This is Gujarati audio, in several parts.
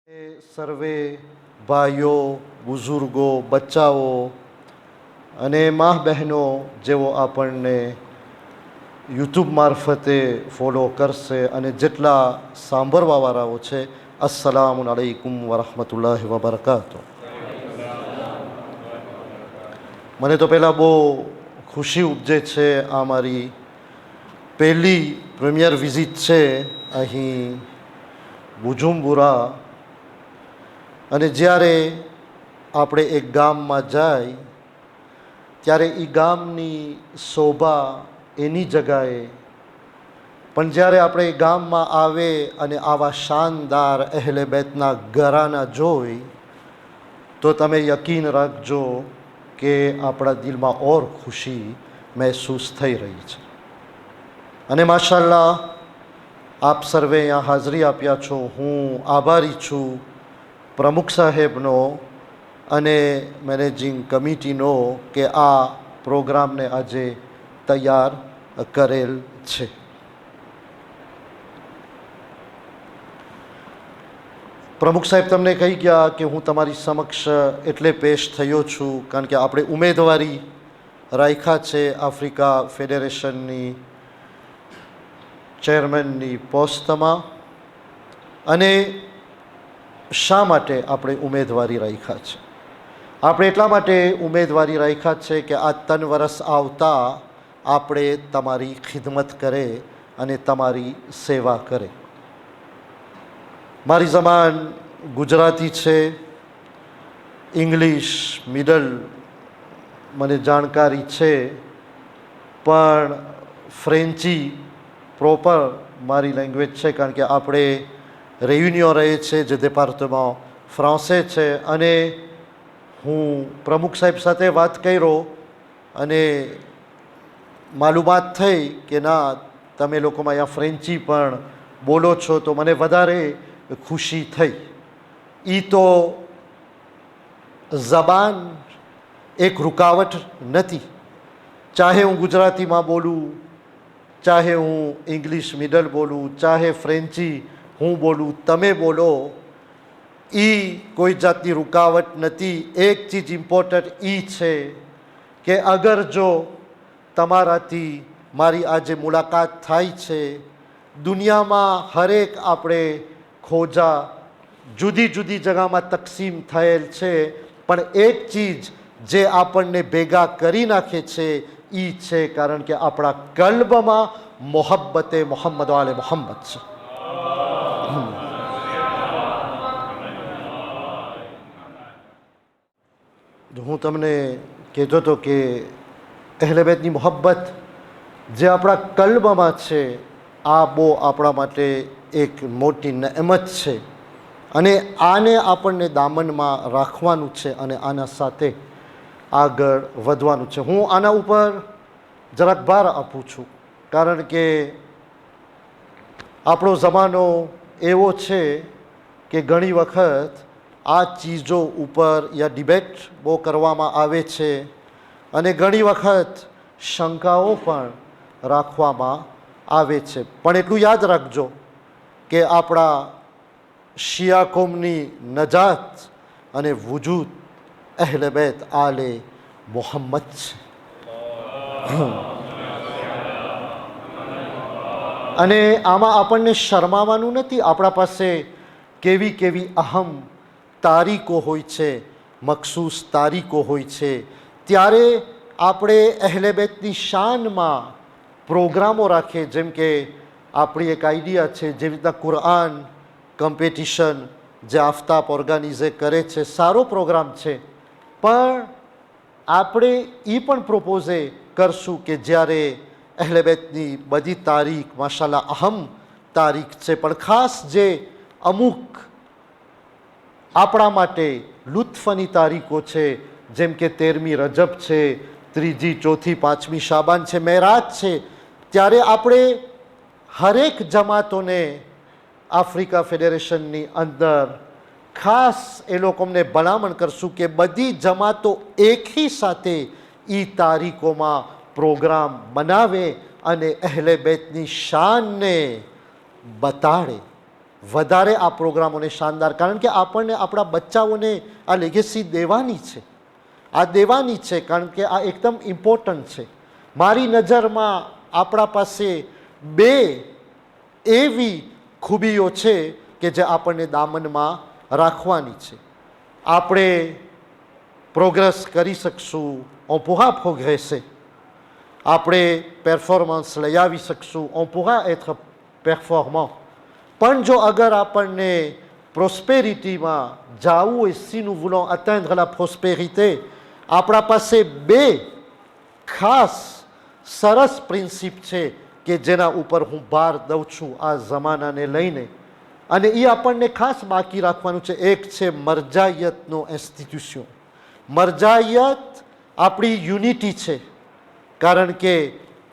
સર્વે ભાઈઓ, બુઝુર્ગો, બચ્ચાઓ અને મા બહેનો જેઓ આપણને યુટ્યુબ મારફતે ફોલો કરશે અને જેટલા સાંભળવાવાળાઓ છે, અસ્સલામુ અલૈકુમ વરહમતુલ્લાહિ વબરકાતુહ. મને તો પહેલાં બહુ ખુશી ઉપજે છે. આ મારી પહેલી પ્રીમિયર વિઝિટ છે અહીં બુજુમ્બુરા. અને જ્યારે આપણે એક ગામમાં જાય ત્યારે એ ગામની શોભા એની જગાએ, પણ જ્યારે આપણે એ ગામમાં આવે અને આવા શાનદાર અહેલે બેતના ઘરાના જોઈ તો તમે યકીન રાખજો કે આપણા દિલમાં ઓર ખુશી મહેસૂસ થઈ રહી છે. અને માશાલ્લાહ, આપ સર્વે અહીંયા હાજરી આપ્યા છો. હું આભારી છું પ્રમુખ સાહેબનો અને મેનેજિંગ કમિટીનો કે આ પ્રોગ્રામને આજે તૈયાર કરેલ છે. પ્રમુખ સાહેબ તમને કહી ગયા કે હું તમારી સમક્ષ એટલે પેશ થયો છું કારણ કે આપણે ઉમેદવારી રાખ્યા છે આફ્રિકા ફેડરેશનની ચેરમેનની પોસ્ટમાં. અને શા માટે આપણે ઉમેદવારી રાખ્યા છે? આપણે એટલા માટે ઉમેદવારી રાખ્યા છે કે આ 3 વર્ષ આવતા આપણે તમારી ખિદમત કરે અને તમારી સેવા કરે. મારી જબાન ગુજરાતી છે, ઇંગ્લિશ મિડલ મને જાણકારી છે, પણ ફ્રેન્ચી પ્રોપર મારી લેંગ્વેજ છે કારણ કે આપણે રેયુનિયો રહે છે જે ડિપાર્ટમેન્ટ ફ્રાન્સે છે. અને હું પ્રમુખ સાહેબ સાથે વાત કર્યો અને માલુમાત થઈ કે ના, તમે લોકોમાં અહીંયા ફ્રેન્ચી પણ બોલો છો, તો મને વધારે ખુશી થઈ. એ તો જબાન એક રૂકાવટ નથી. ચાહે હું ગુજરાતીમાં બોલું, ચાહે હું ઇંગ્લિશ મિડલ બોલું, ચાહે ફ્રેન્ચી હું બોલું, તમે બોલો, એ કોઈ જાતની રૂકાવટ નથી. એક ચીજ ઇમ્પોર્ટન્ટ એ છે કે અગર જો તમારાથી મારી આજે મુલાકાત થાય છે, દુનિયામાં હરેક આપણે ખોજા જુદી જુદી જગામાં તકસીમ થયેલ છે, પણ એક ચીજ જે આપણને ભેગા કરી નાખે છે એ છે કારણ કે આપણા કલ્બમાં મોહબ્બતે મોહમ્મદ વાલે મોહમ્મદ છે. હું તમને કહેતો હતો કે અહેલે બેતની મોહબ્બત જે આપણા કલ્બમાં છે, આ બહુ આપણા માટે એક મોટી નએમત છે. અને આને આપણને દામનમાં રાખવાનું છે અને આના સાથે આગળ વધવાનું છે. હું આના ઉપર જરાક ભાર આપું છું કારણ કે આપણો જમાનો એવો છે કે ઘણી વખત આ ચીજો ઉપર યા ડિબેટ બહુ કરવામાં આવે છે અને ઘણી વખત શંકાઓ પણ રાખવામાં આવે છે. પણ એટલું યાદ રાખજો કે આપણા શિયા કોમની નજાત અને વજૂદ અહેલે બેત આલે મોહમ્મદ છે. અને આમાં આપણને શરમાવાનું નથી. આપણા પાસે કેવી કેવી અહમ તારીખો હોય છે, મખસૂસ તારીખો હોય છે, ત્યારે આપણે અહેલે બેતની શાનમાં પ્રોગ્રામો રાખીએ. જેમ કે આપણી એક આઈડિયા છે, જેવી રીતના કુરઆન કોમ્પિટિશન જે આફતાબ ઓર્ગેનાઇઝ કરે છે, સારો પ્રોગ્રામ છે. પણ આપણે એ પણ પ્રપોઝે કરશું કે જ્યારે અહેલે બેતની બધી તારીખ માશાલ્લાહ અહમ તારીખ છે, પણ ખાસ જે અમુક આપણા માટે લુત્ફની તારીખો છે, જેમ કે 13મી રજબ છે, 3જી 4થી 5મી શાબાન છે, મેરાજ છે, ત્યારે આપણે હરેક જમાતોને આફ્રિકા ફેડરેશનની અંદર ખાસ એ લોકોને ભલામણ કરશું કે બધી જમાતો એકી સાથે એ તારીખોમાં પ્રોગ્રામ બનાવે અને અહેલે બેતની શાનને બતાડે. વધારે આ પ્રોગ્રામોને શાનદાર, કારણ કે આપણને આપણા બચ્ચાઓને આ લેગેસી દેવાની છે, આ દેવાની છે, કારણ કે આ એકદમ ઇમ્પોર્ટન્ટ છે. મારી નજરમાં આપણા પાસે બે એવી ખૂબીઓ છે કે જે આપણને દામનમાં રાખવાની છે. આપણે પ્રોગ્રેસ કરી શકશું, on pourra progresser. આપણે પરફોર્મન્સ લઈ આવી શકશું, on pourra être performant. પણ જો અગર આપણને પ્રોસ્પેરિટીમાં જવું હોય, si nous voulons atteindre la prospérité, આપણા પાસે બે ખાસ સરસ પ્રિન્સિપ છે કે જેના ઉપર હું ભાર દઉં છું આ જમાનાને લઈને, અને એ આપણને ખાસ બાકી રાખવાનું છે. એક છે મરજાયતનો ઇન્સ્ટિટ્યુશન. મરજાયત આપણી યુનિટી છે, કારણ કે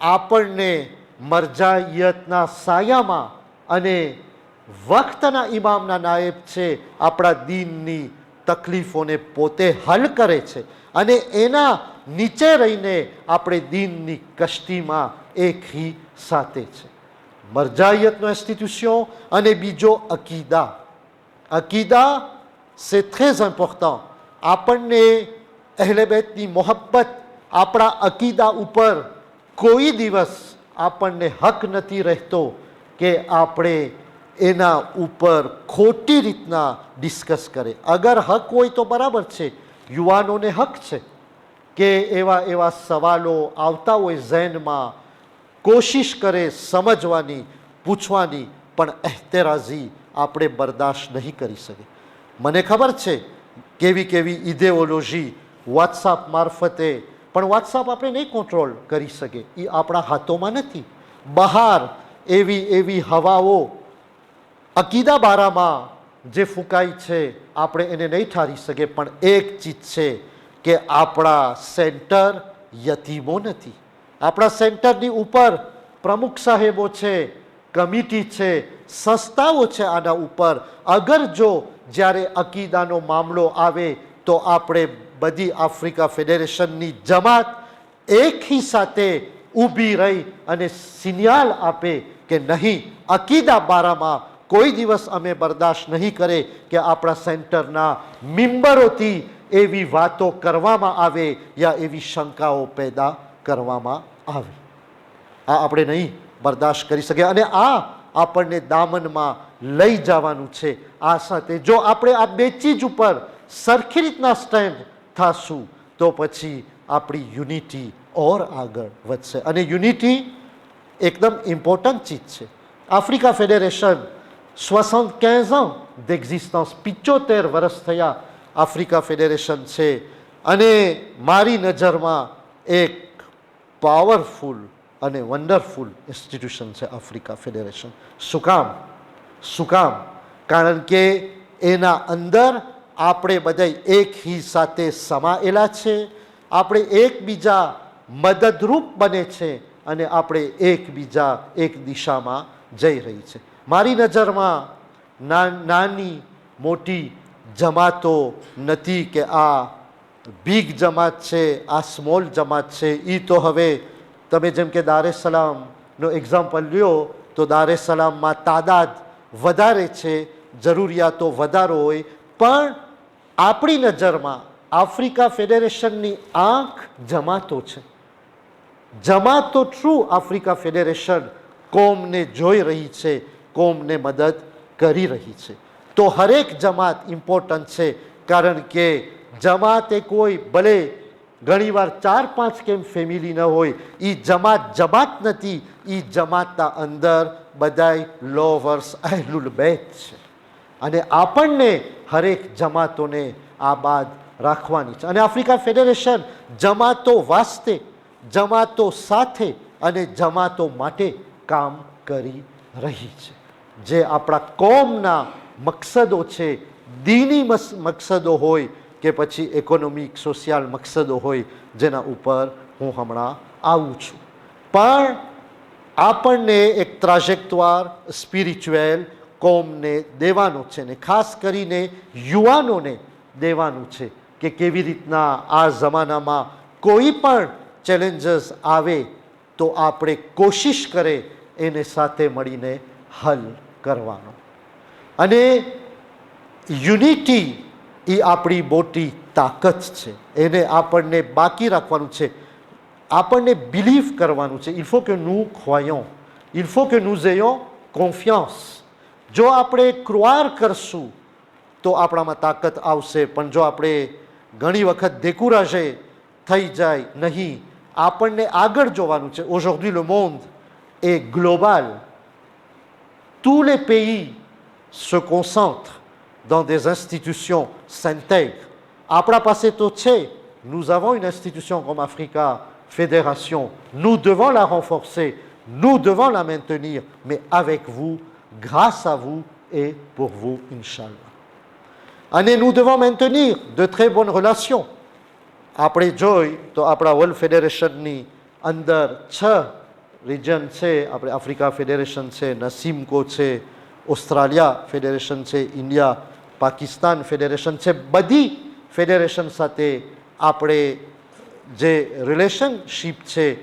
આપણને મરજાયતના સાયામાં અને વક્તના ઇમામના નાયબ છે આપણા દીનની તકલીફોને પોતે હલ કરે છે, અને એના નીચે રહીને આપણે દીનની કશ્તીમાં એક હી સાથે છે. મરજાયતનો ઇન્સ્ટિટ્યુશન અને બીજો અકીદા. અકીદા સે ટ્રેઝ ઇમ્પોર્ટન્ટ. આપણને અહેલે બેતની મોહબ્બત, આપણા અકીદા ઉપર કોઈ દિવસ આપણને હક નથી રહેતો કે આપણે એના ઉપર ખોટી રીતના ડિસ્કસ કરે. અગર હક હોય તો બરાબર છે, યુવાનોને હક છે કે એવા એવા સવાલો આવતા હોય ઝહેનમાં, કોશિશ કરે સમજવાની, પૂછવાની, પણ એહતરાજી આપણે બરદાશ્ત નહીં કરી શકીએ. મને ખબર છે કેવી કેવી ઇડેઓલોજી વોટ્સઅપ મારફતે, પણ વોટ્સઅપ આપણે નહીં કંટ્રોલ કરી શકીએ, એ આપણા હાથોમાં નથી. બહાર એવી એવી હવાઓ અકીદા બારામાં જે ફૂંકાય છે આપણે એને નહીં ઠારી શકીએ, પણ એક ચીજ છે કે આપણા સેન્ટર યતીમો નથી. આપણા સેન્ટરની ઉપર પ્રમુખ સાહેબો છે, કમિટી છે, સંસ્થાઓ છે આના ઉપર. અગર જો જ્યારે અકીદાનો મામલો આવે તો આપણે બધી આફ્રિકા ફેડરેશનની જમાત એકહી સાથે ઊભી રહી અને સિગ્નલ આપે કે નહીં, અકીદા બારામાં કોઈ દિવસ અમે બરદાશ્ત નહીં કરે કે આપણા સેન્ટરના મેમ્બરોથી એવી વાતો કરવામાં આવે યા એવી શંકાઓ પેદા કરવામાં આવે. આ આપણે નહીં બરદાશ્ત કરી શકીએ, અને આ આપણને દામનમાં લઈ જવાનું છે. આ સાથે જો આપણે આ બે ચીજ ઉપર સરખી રીતના સ્ટેન્ડ થશું તો પછી આપણી યુનિટી ઓર આગળ વધશે. અને યુનિટી એકદમ ઇમ્પોર્ટન્ટ ચીજ છે. આફ્રિકા ફેડરેશન 75 ans d'existence, 75 વર્ષ થયા આફ્રિકા ફેડરેશન છે, અને મારી નજરમાં એક પાવરફુલ અને વન્ડરફુલ ઇન્સ્ટિટ્યુશન છે આફ્રિકા ફેડરેશન. શું કામ? કારણ કે એના અંદર આપણે બધા એક હી સાથે સમાયેલા છે, આપણે એકબીજા મદદરૂપ બને છે, અને આપણે એકબીજા એક દિશામાં જઈ રહી છે. મારી નજરમાં નાની મોટી જમાતો નથી કે આ બિગ જમાત છે, આ સ્મોલ જમાત છે. એ તો હવે તમે જેમ કે દાર એસ સલામનો એક્ઝામ્પલ લ્યો તો દાર એસ સલામમાં તાદાદ વધારે છે, જરૂરિયાતો વધારો હોય, પણ આપણી નજરમાં આફ્રિકા ફેડરેશનની આંખ જમાતો છે. જમાતો થ્રુ આફ્રિકા ફેડરેશન કોમને જોઈ રહી છે, કોમને મદદ કરી રહી છે. તો હરેક જમાત ઇમ્પોર્ટન્ટ છે, કારણ કે જમાત એ કોઈ ભલે ઘણીવાર 4-5 કેમ ફેમિલી ન હોય, એ જમાત નથી. એ જમાતના અંદર બધાય લોવર્સ અહેલુલ બેત છે, અને આપણને હરેક જમાતોને આબાદ રાખવાની છે. અને આફ્રિકા ફેડરેશન જમાતો વાસ્તે, જમાતો સાથે અને જમાતો માટે કામ કરી રહી છે. જે આપણા કોમના મકસદો છે, દીની મકસદો હોય કે પછી ઇકોનોમિક સોશિયલ મકસદો હોય, જેના ઉપર હું હમણાં આવું છું. પણ આપણને એક ટ્રાજેક્ટોર સ્પિરિચ્યુઅલ કોમને દેવાનો છે, ને ખાસ કરીને યુવાનોને દેવાનું છે કે કેવી રીતના આ જમાનામાં કોઈ પણ ચેલેન્જીસ આવે તો આપણે કોશિશ કરે એને સાથે મળીને હલ કરવાનો. અને યુનિટી એ આપણી મોટી તાકાત છે, એને આપણને બાકી રાખવાનું છે, આપણને બિલીવ કરવાનું છે. il faut que nous croyons, il faut que nous ayons confiance. જો આપણે ક્રોઆર કરશું તો આપણામાં તાકાત આવશે, પણ જો આપણે ઘણી વખત découragé થઈ જાય નહીં, આપણને આગળ જોવાનું છે. aujourd'hui le monde est global, tous les pays se concentrent dans des institutions, s'intègrent. આપણા પાસે તો છે, nous avons une institution comme Africa Fédération, nous devons la renforcer, nous devons la maintenir, mais avec vous, grâce à vous et pour vous, Inch'Allah. Et nous devons maintenir de très bonnes relations. આપણે જોઈ તો આપણા વર્લ્ડ ફેડરેશનની અંદર 6 રિજન છે. આપણે આફ્રિકા ફેડરેશન છે, નસીમકો છે, ઓસ્ટ્રેલિયા ફેડરેશન છે, ઇન્ડિયા પાકિસ્તાન ફેડરેશન છે. બધી ફેડરેશન સાથે આપણે જે રિલેશનશીપ છે,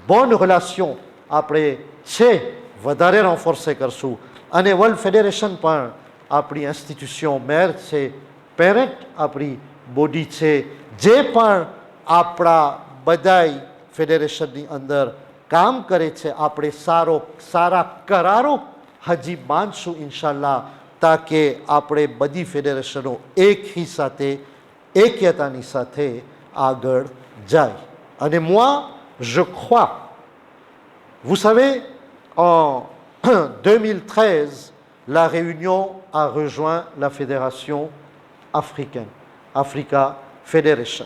બોન્ડ રિલેશન આપણે છે, વધારે renforcer કરશું. અને વર્લ્ડ ફેડરેશન પણ આપણી ઇન્સ્ટિટ્યુશન મેર છે, પેરેન્ટ આપણી બોડી છે, જે પણ આપણા બધાય ફેડરેશનની અંદર કામ કરે છે, આપણે સારા કરારો હજી બાંધશું ઇન્શાલ્લાહ, તાકે આપણે બધી ફેડરેશનો એક ही સાથે એકતાની સાથે આગળ જાય. અને moi je crois, vous savez, en 2013 la Réunion a rejoint la fédération africaine, Africa Federation.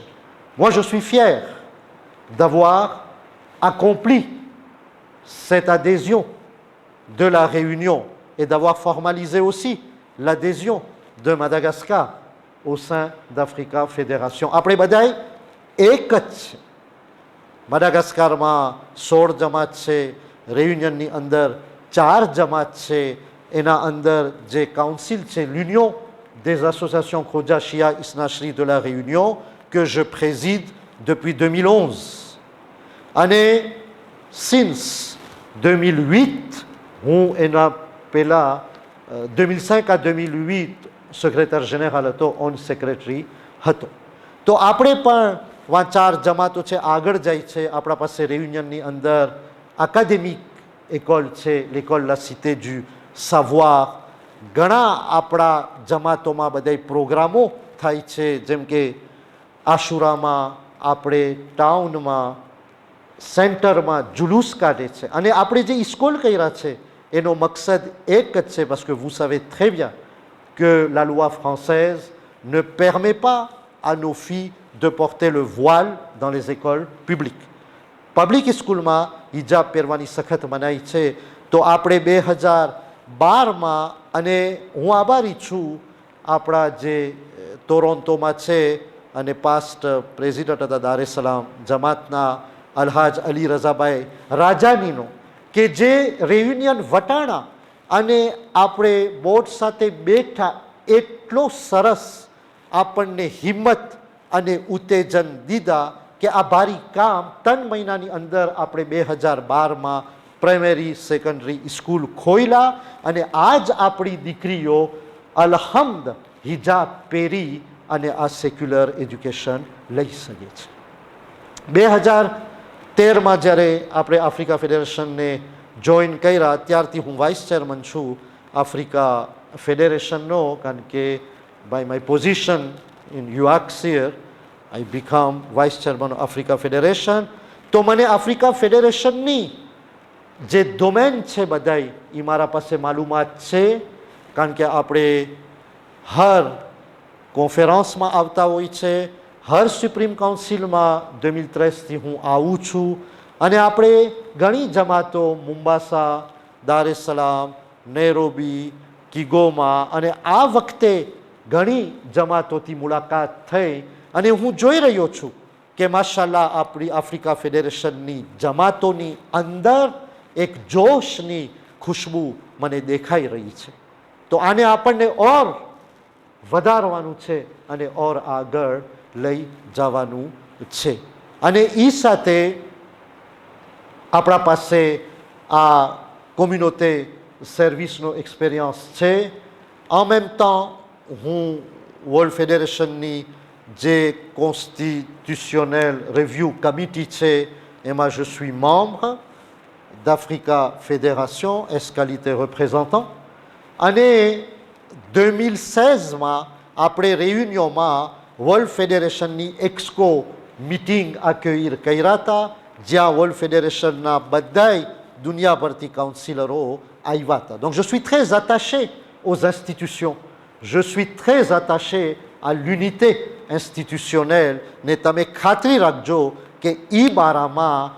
Moi je suis fier d'avoir accompli cette adhésion de la Réunion et d'avoir formalisé aussi l'adhésion de Madagascar au sein d'Africa Fédération. આપણે બધાય એક જ છે. મડાગાસ્કારમાં 16 જમાત છે, રેયુનિયનની અંદર 4 જમાત છે, એના અંદર જે કાઉન્સિલ છે, l'Union des associations Khoja Shia Isnashri de la Réunion, que je préside depuis 2011. અને since 2008, હું એના પહેલાં 2005 à 2008 સેક્રેટરી જનરલ હતો, ઓન સેક્રેટરી હતો. તો આપણે પણ વા 4 જમાતો છે, આગળ જાય છે. આપણા પાસે રેયુનિયનની અંદર એકેડેમિક એકોલ છે, l'école La Cité du Savoir. ઘણા આપણા જમાતોમાં બધાય પ્રોગ્રામો થાય છે, જેમ કે આશુરામાં આપણે ટાઉનમાં સેન્ટરમાં જુલુસ કાઢે છે. અને આપણે જે સ્કૂલ કર્યા છે એનો મકસદ એક જ છે, parce que vous savez très bien que la loi française ne permet pas à nos filles de porter le voile dans les écoles publiques. Public સ્કૂલમાં હિજાબ પહેરવાની સખત મનાઈ છે. તો આપણે 2012માં, અને હું આભારી છું આપણા જે ટોરોન્ટોમાં છે અને પાસ્ટ પ્રેસિડન્ટ હતા દાર એ સલામ જમાતના અલહાજ અલી રઝાભાઈ રાજાનીનો, કે જે રેયુનિયન વટાણા અને આપણે બોર્ડ સાથે બેઠા, એટલો સરસ આપણને હિંમત અને ઉત્તેજન દીધા કે આ ભારી કામ 3 મહિનાની અંદર આપણે 2012માં પ્રાઇમરી સેકન્ડરી સ્કૂલ ખોલ્યા, અને આજ આપણી દીકરીઓ અલહમદ હિજાબ પહેરી અને આ સેક્યુલર એજ્યુકેશન લઈ શકે છે. 2013માં જ્યારે આપણે આફ્રિકા ફેડરેશનને જોઈન કર્યા, ત્યારથી હું વાઇસ ચેરમેન છું આફ્રિકા ફેડરેશનનો, કારણ કે by my position in UACSIR, I become vice chairman of Africa Federation. તો મને આફ્રિકા ફેડરેશનની જે ડોમેન છે બધાય એ મારા પાસે માલુમાત છે, કારણ કે આપણે હર કોન્ફરન્સમાં આવતા હોય છે, હર સુપ્રીમ કાઉન્સિલમાં 2013થી હું આવું છું. અને આપણે ઘણી જમાતો મુંબાસા, દાર એ સલામ, નૈરોબી, કિગોમાં, અને આ વખતે ઘણી જમાતોથી મુલાકાત થઈ. અને હું જોઈ રહ્યો છું કે માશાલ્લાહ આપણી આફ્રિકા ફેડરેશનની જમાતોની અંદર એક જોશની ખુશ્બુ મને દેખાઈ રહી છે. તો આને આપણને ઓર વધારવાનું છે અને ઓર આગળ લઈ જવાનું છે. અને એ સાથે આપણા પાસે આ કોમ્યુનિટી સર્વિસનો એક્સપિરિયન્સ છે, En même temps, હું વર્લ્ડ ફેડરેશનની જે કોન્સ્ટિટ્યુશનલ રિવ્યૂ કમિટી છે એમાં je suis membre d'Africa Fédération S qualité représentant અને 2016માં આપણે રેયુનિયોમાં વર્લ્ડ ફેડરેશનની એક્સકો મીટિંગ accueillir કર્યા હતા જ્યાં વર્લ્ડ ફેડરેશનના બધાય દુનિયાભરથી કાઉન્સિલરો આવ્યા હતા. Donc je suis très attaché aux institutions. Je suis très attaché à l'unité institutionnelle ને તમે ખાતરી રાખજો કે એ બારામાં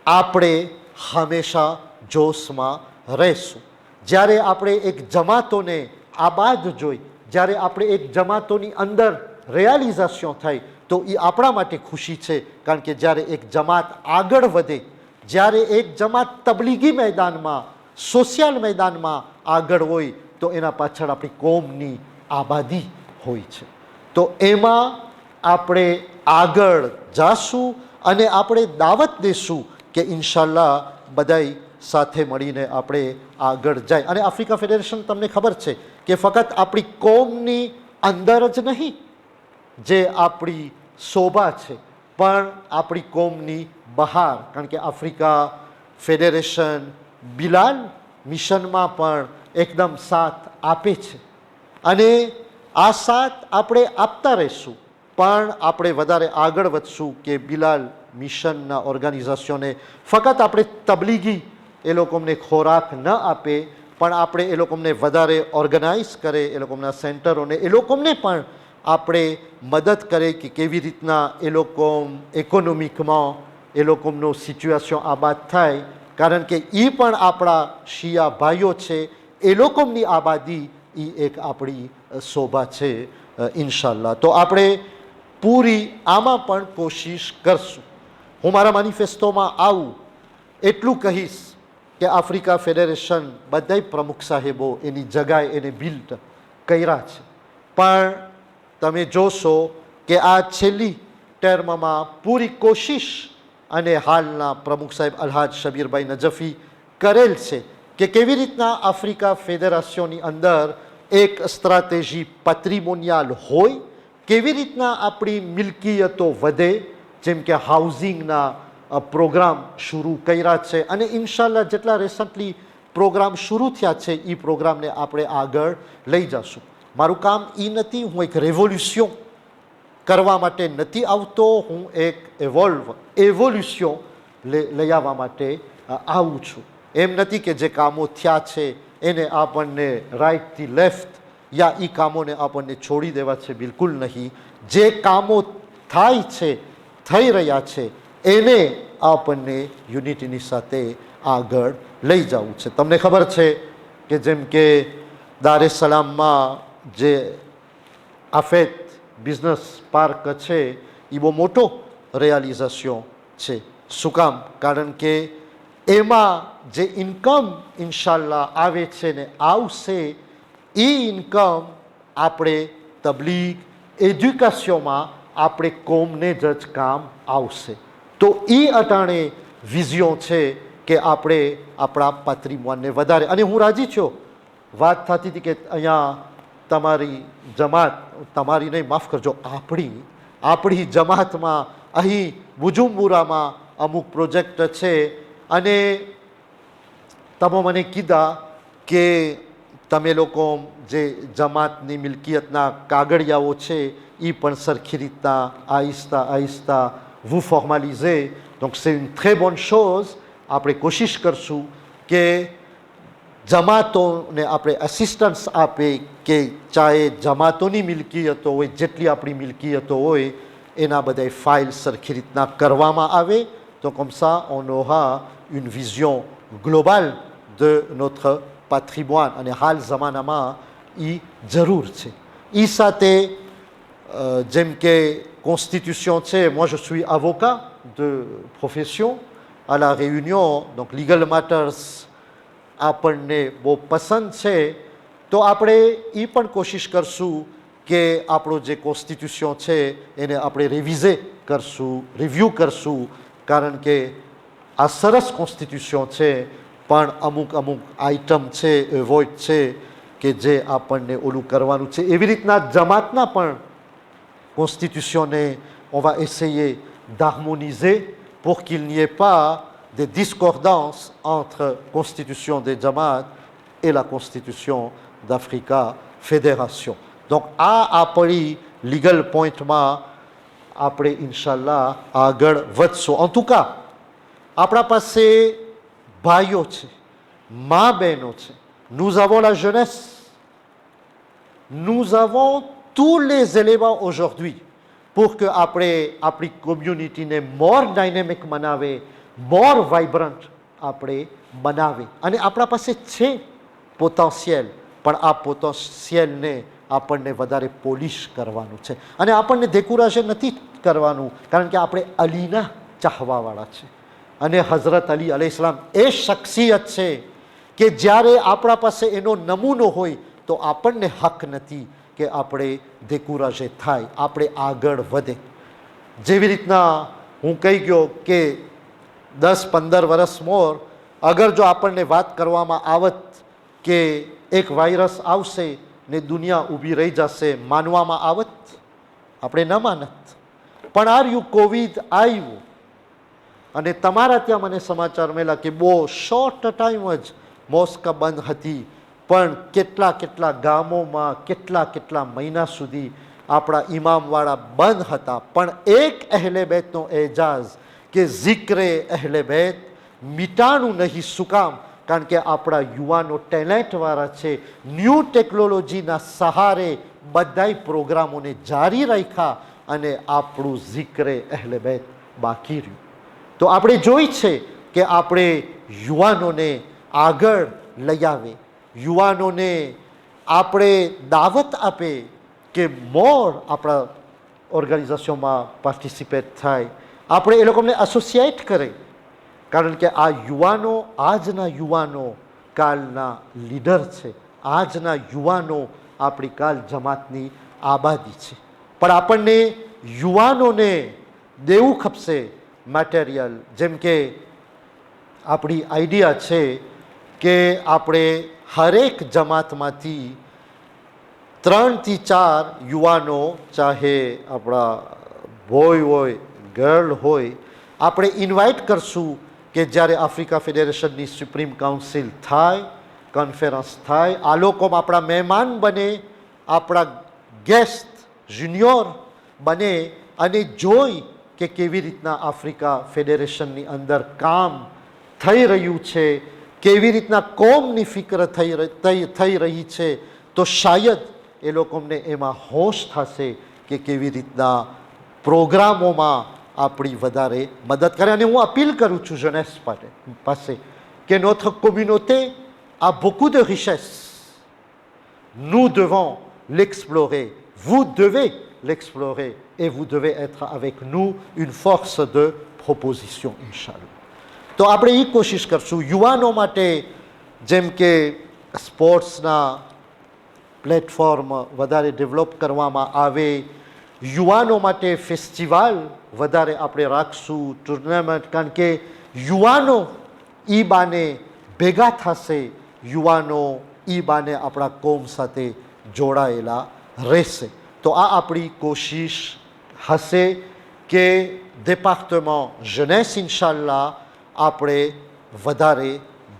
આપણે હંમેશા જોશમાં રહેશું. જ્યારે આપણે એક જમાતોને આબાદ જોઈ, જ્યારે આપણે એક જમાતોની અંદર રિયાલિઝેશન થાય તો એ આપણા માટે ખુશી છે, કારણ કે જ્યારે એક જમાત આગળ વધે, જ્યારે એક જમાત તબલીગી મેદાનમાં, સોશિયલ મેદાનમાં આગળ હોય તો એના પાછળ આપણી કોમની આબાદી હોય છે. તો એમાં આપણે આગળ જાશું અને આપણે દાવત દેશું કે ઇન્શાલ્લાહ બધાય સાથે મળીને આપણે આગળ જાય. અને આફ્રિકા ફેડરેશન તમને ખબર છે કે ફક્ત આપણી કોમની અંદર જ નહીં જે આપણી શોભા છે, પણ આપણી કોમની બહાર, કારણ કે આફ્રિકા ફેડરેશન બિલાલ મિશનમાં પણ એકદમ સાથ આપે છે અને આ સાથ આપણે આપતા રહીશું. પણ આપણે વધારે આગળ વધશું કે બિલાલ મિશનના ઓર્ગેનાઇઝેશનને ફક્ત આપણે તબલીગી એ લોકોને ખોરાક ન આપે, પણ આપણે એ લોકોને વધારે ઓર્ગેનાઇઝ કરે, એ લોકોના સેન્ટરોને એ લોકોને પણ આપણે મદદ કરે કે કેવી રીતના એ લોકો ઇકોનોમિકમાં એ લોકોનું સિચ્યુએશન આબાદ થાય, કારણ કે એ પણ આપણા શિયા ભાઈઓ છે, એ લોકોની આબાદી એ એક આપણી શોભા છે ઇન્શાલ્લાહ. તો આપણે પૂરી આમાં પણ કોશિશ કરશું. હું મારા મેનિફેસ્ટોમાં આવું એટલું કહીશ કે આફ્રિકા ફેડરેશન બધાય પ્રમુખ સાહેબો એની જગાએ એને બિલ્ડ કર્યા છે, પણ તમે જોશો કે આ છેલ્લી ટર્મમાં પૂરી કોશિશ અને હાલના પ્રમુખ સાહેબ અલ્હાજ શબીરભાઈ નજફી કરેલ છે કે કેવી રીતના આફ્રિકા ફેડરેશનની અંદર એક સ્ટ્રેટેજી પેટ્રિમોનિયલ હોય, કેવી રીતના આપણી મિલકીયતો વધે, જેમ કે હાઉસિંગના પ્રોગ્રામ શરૂ કર્યા છે અને ઇન્શાલ્લાહ જેટલા રિસન્ટલી પ્રોગ્રામ શરૂ થયા છે એ પ્રોગ્રામને આપણે આગળ લઈ જશું. મારું કામ એ નથી, હું એક રેવોલ્યુશન કરવા માટે નથી આવતો, હું એક એવોલ્યુશન લઈ આવવા માટે આવું છું. એમ નથી કે જે કામો થયા છે એને આપણને રાઇટથી લેફ્ટ યા એ કામોને આપણને છોડી દેવા છે, બિલકુલ નહીં. જે કામો થાય છે, થઈ રહ્યા છે, એને આપણને યુનિટીની સાથે આગળ લઈ જવું છે. તમને ખબર છે કે જેમ કે દાર es સલામમાં જે આફેત બિઝનેસ પાર્ક છે એ બહુ મોટો રિયાલિઝેશન છે. શું કામ? કારણ કે એમાં જે ઇન્કમ ઇન્શાલ્લાહ આવે છે ને આવશે, એ ઇન્કમ આપણે તબલીગ એજ્યુકેશનમાં આપણે કોમને જ કામ આવશે. તો એ અટાણે વિઝિયો છે કે આપણે આપણા પેટ્રિમોનને વધારે, અને હું રાજી છું, વાત થતી હતી કે અહીંયા તમારી જમાત, તમારી નહીં માફ કરજો, આપણી જમાતમાં અહીં બુજુમ્બુરામાં અમુક પ્રોજેક્ટ છે અને તમે મને કીધા કે તમે લોકો જે જમાતની મિલકિયતના કાગળિયાઓ છે એ પણ સરખી રીતના આહિસ્તા આહિસ્તા vous formalisez. Donc c'est une très bonne chose. આપણે કોશિશ કરશું કે જમાતોને આપણે અસિસ્ટન્સ આપે કે ચાહે જમાતોની મિલકિયતો હોય, જેટલી આપણી મિલકિયતો હોય એના બધા ફાઇલ સરખી રીતના કરવામાં આવે. તો comme ça on aura une vision globale de notre patrimoine અને હાલ જમાનામાં એ જરૂર છે. એ સાથે જેમ કે constitution છે, moi je suis avocat de profession à la Réunion, donc legal matters આપણને બહુ પસંદ છે. તો આપણે એ પણ કોશિશ કરશું કે આપણો જે કોન્સ્ટિટ્યુશન છે એને આપણે રિવિઝે કરશું, રિવ્યૂ કરશું, કારણ કે આ સરસ કોન્સ્ટિટ્યુશન છે પણ અમુક આઇટમ છે, એવોઇડ છે કે જે આપણને ઓલું કરવાનું છે. એવી રીતના જમાતના પણ constitutionને on va essayer d'harmoniser pour qu'il n'y ait pas de discordance entre constitution des Jamaat et la constitution d'Africa Fédération. Donc આ આપણી લીગલ પોઈન્ટમાં આપણે ઇન્શાલ્લાહ આગળ વધશું. En tout cas આપણા પાસે ભાઈઓ છે, મા બહેનો છે, nous avons la jeunesse, nous avons tous les éléments aujourd'hui pour que આપણે આપણી કોમ્યુનિટીને મોર ડાયનેમિક બનાવે, મોર વાઇબ્રન્ટ આપણે બનાવે. અને આપણા પાસે છે પોટેન્શિયલ, પણ આ પોટેન્શિયલને આપણને વધારે પોલિશ કરવાનું છે. અને આપણને દેકુરાશે નથી કરવાનું, કારણ કે આપણે અલીના ચાહવાવાળા છે. અને હઝરત અલી અલૈહિસ્સલામ એ શખ્સિયત છે કે જ્યારે આપણા પાસે એનો નમૂનો હોય તો આપણને હક નથી કે આપણે દેકુરાશે થાય, આપણે આગળ વધે. જેવી રીતના હું કહી ગયો કે 10-15 વર્ષ મોર અગર જો આપણને વાત કરવામાં આવત કે એક વાયરસ આવશે ને દુનિયા ઊભી રહી જશે, માનવામાં આવત? આપણે ન માનત. પણ આર્યું કોવિડ આવ્યું અને તમારા ત્યાં મને સમાચાર મળ્યા કે બહુ શોર્ટ ટાઈમ જ મોસ્ક બંધ હતી, પણ કેટલા કેટલા ગામોમાં કેટલા મહિના સુધી આપણા ઇમામવાળા બંધ હતા. પણ એક અહેલે બેતનો એજાઝ કે ઝિક્રે અહેલે બેત મિટાણું નહીં. શું કામ? કારણ કે આપણા યુવાનો ટેલેન્ટવાળા છે. ન્યૂ ટેકનોલોજીના સહારે બધાય પ્રોગ્રામોને જારી રાખ્યા અને આપણું ઝિક્રે અહેલે બેત બાકી રહ્યું. તો આપણે જોઈ છે કે આપણે યુવાનોને આગળ લઈ આવે, યુવાનોને આપણે દાવત આપે કે મોર આપણા ઓર્ગેનાઇઝેશનમાં પાર્ટિસિપેટ થાય, આપણે એ લોકોને એસોસિએટ કરે. કારણ કે આ યુવાનો, આજના યુવાનો કાલના લીડર છે. આજના યુવાનો આપણી કાલ જમાતની આબાદી છે. પણ આપણને યુવાનોને દેવું ખપશે મટીરિયલ. જેમ કે આપણી આઈડિયા છે કે આપણે હરેક જમાતમાંથી 3 થી 4 યુવાનો, ચાહે આપણા બોય હોય, ગર્લ હોય, આપણે ઇન્વાઇટ કરશું કે જ્યારે આફ્રિકા ફેડરેશનની સુપ્રીમ કાઉન્સિલ થાય, કોન્ફરન્સ થાય, આ લોકોમાં આપણા મહેમાન બને, આપણા ગેસ્ટ જુનિયર બને અને જોઈ કે કેવી રીતના આફ્રિકા ફેડરેશનની અંદર કામ થઈ રહ્યું છે, કેવી રીતના કોમની ફિકર થઈ રહી છે, તો શાયદ એ લોકોને એમાં હોશ થશે કે કેવી રીતના પ્રોગ્રામોમાં આપણી વધારે મદદ કરે. અને હું અપીલ કરું છું જેનેસ પાસે કે notre communauté a beaucoup de richesses. Nous devons l'explorer. Vous devez l'explorer et vous devez être avec nous une force de proposition, Inch'Allah. તો આપણે એ કોશિશ કરશું યુવાનો માટે, જેમ કે સ્પોર્ટ્સના પ્લેટફોર્મ વધારે ડેવલપ કરવામાં આવે, યુવાનો માટે ફેસ્ટિવલ વધારે આપણે રાખશું, ટુર્નામેન્ટ. કારણ કે યુવાનો એ બાને ભેગા થશે, યુવાનો એ બાને આપણા કોમ સાથે જોડાયેલા રહેશે. તો આ આપણી કોશિશ હશે કે département jeunesse ઇન્શાલ્લાહ આપણે વધારે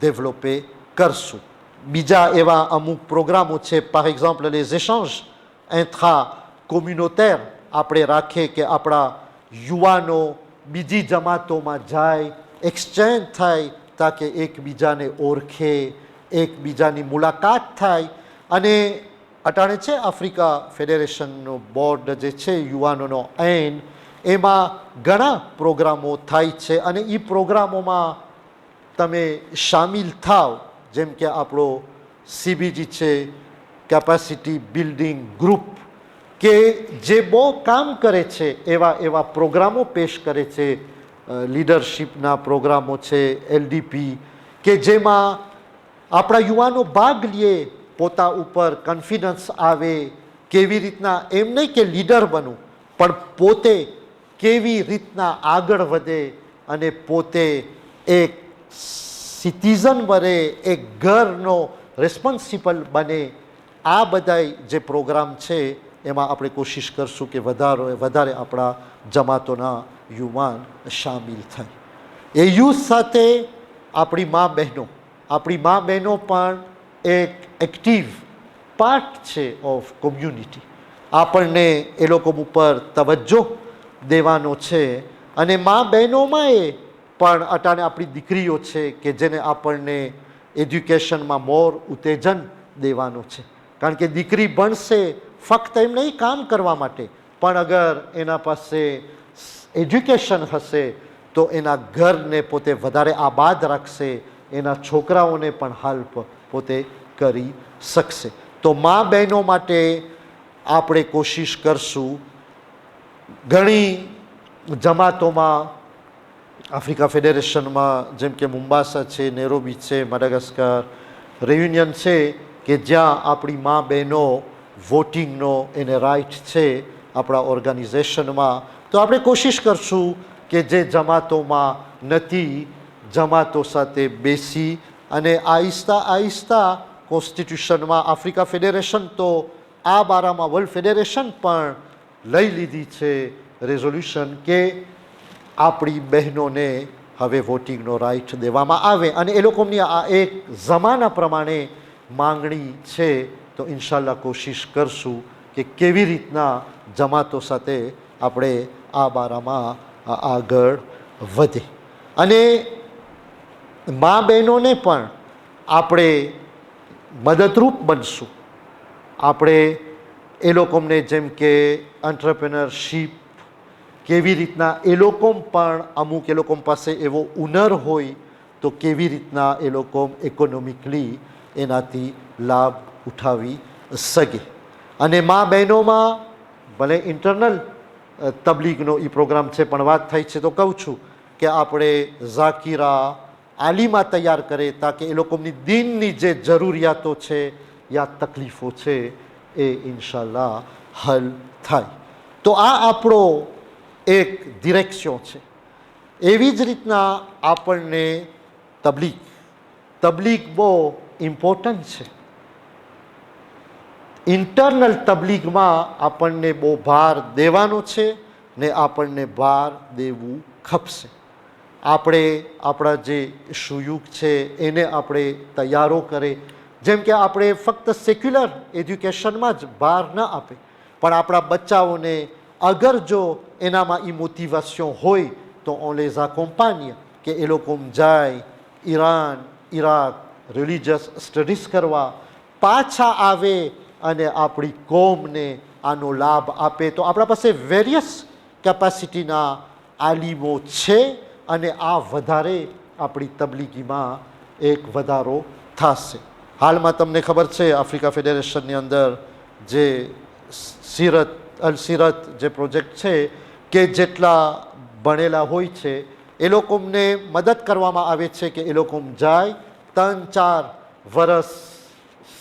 ડેવલપે કરશું. બીજા એવા અમુક પ્રોગ્રામો છે, par exemple les échanges intra-communautaires આપણે રાખીએ કે આપણા યુવાનો બીજી જમાતોમાં જાય, એક્સચેન્જ થાય, તાકે એકબીજાને ઓળખે, એકબીજાની મુલાકાત થાય. અને અટાણે છે આફ્રિકા ફેડરેશનનો બોર્ડ જે છે યુવાનોનો એન, એમાં ઘણા પ્રોગ્રામો થાય છે અને એ પ્રોગ્રામોમાં તમે સામેલ થાવ. જેમ કે આપણો સીબીજી છે, કેપેસિટી બિલ્ડિંગ ગ્રુપ, કે જે બહુ કામ કરે છે, એવા પ્રોગ્રામો પેશ કરે છે. લીડરશિપના પ્રોગ્રામો છે, એલડીપી, કે જેમાં આપણા યુવાનો ભાગ લે, પોતા ઉપર કોન્ફિડન્સ આવે, કેવી રીતના એમ નહીં કે લીડર બનવું, પણ પોતે કેવી રીતના આગળ વધે અને પોતે એક સિટીઝન બને, એક ઘરનો રિસ્પોન્સિબલ બને, આ બધાય જે પ્રોગ્રામ છે એમાં આપણે કોશિશ કરશું કે વધારે આપણા જમાતોના યુવાન સામેલ થાય. એ યુથ સાથે આપણી મા બહેનો પણ એક એક્ટિવ પાર્ટ છે ઓફ કોમ્યુનિટી. આપણને એ લોકો ઉપર તવજ્જો દેવાનો છે. અને મા બહેનોમાં એ પણ અટાણે આપણી દીકરીઓ છે કે જેને આપણને એજ્યુકેશનમાં મોર ઉત્તેજન દેવાનું છે. કારણ કે દીકરી ભણશે ફક્ત એમ નહીં કામ કરવા માટે, પણ અગર એના પાસે એજ્યુકેશન હશે તો એના ઘરને પોતે વધારે આબાદ રાખશે, એના છોકરાઓને પણ હેલ્પ પોતે કરી શકશે. તો મા બહેનો માટે આપણે કોશિશ કરશું. ઘણી જમાતોમાં આફ્રિકા ફેડરેશનમાં જેમ કે મુંબાસા છે, નેરોબી છે, મડાગાસ્કર, રેયુનિયન છે કે જ્યાં આપણી મા બહેનો વોટિંગનો એને રાઇટ છે આપણા ઓર્ગેનાઇઝેશનમાં. તો આપણે કોશિશ કરશું કે જે જમાતોમાં નથી જમાતો સાથે બેસી અને આહિસ્તા કોન્સ્ટિટ્યુશનમાં આફ્રિકા ફેડરેશન તો આ બારામાં વર્લ્ડ ફેડરેશન પણ લઈ લીધી છે રેઝોલ્યુશન કે આપણી બહેનોને હવે વોટિંગનો રાઇટ દેવામાં આવે. અને એ લોકોની આ એક જમાના પ્રમાણે માંગણી છે. તો ઇન્શાલ્લાહ કોશિશ કરશું કે કેવી રીતના જમાતો સાથે આપણે આ બારામાં આગળ વધે. અને મા બહેનોને પણ આપણે મદદરૂપ બનશું. આપણે એ લોકોને જેમ કે એન્ટરપ્રેનરશીપ કેવી રીતના એ લોકો પણ અમુક એ લોકો પાસે એવો હુનર હોય તો કેવી રીતના એ લોકો ઇકોનોમિકલી એનાથી લાભ ઉઠાવી શકે. અને મા બહેનોમાં ભલે ઇન્ટરનલ તબલીગનો એ પ્રોગ્રામ છે પણ વાત થઈ છે તો કહું છું કે આપણે ઝાકીરા આલિમા તૈયાર કરે તાકે એ લોકોની દીનની જે જરૂરિયાતો છે યા તકલીફો છે એ ઇન્શાલ્લાહ હલ થાય. તો આ આપણો એક ડિરેક્શન છે. એવી જ રીતના આપણને તબલીગ બહુ ઇમ્પોર્ટન્ટ છે. ઇન્ટરનલ તબલીગમાં આપણને બહુ ભાર દેવાનો છે ને આપણને ભાર દેવું ખપશે. આપણે આપણા જે સુયુગ છે એને આપણે તૈયારો કરે. જેમ કે આપણે ફક્ત સેક્યુલર એજ્યુકેશનમાં જ ભાર ન આપે પણ આપણા બચ્ચાઓને અગર જો એનામાં એ મોટિવેશન હોય તો ઓન les accompagne કે એ લોકો જાય ઈરાન, ઈરાક રિલિજિયસ સ્ટડીઝ કરવા, પાછા આવે અને આપણી કોમને આનો લાભ આપે. તો આપણા પાસે વેરિયસ કેપેસિટીના આલિમો છે અને આ વધારે આપણી તબલીગીમાં એક વધારો થશે. હાલમાં તમને ખબર છે આફ્રિકા ફેડરેશનની અંદર જે અલ-સીરત જે પ્રોજેક્ટ છે કે જેટલા ભણેલા હોય છે એ લોકોને મદદ કરવામાં આવે છે કે એ લોકો જાય 3-4 વર્ષ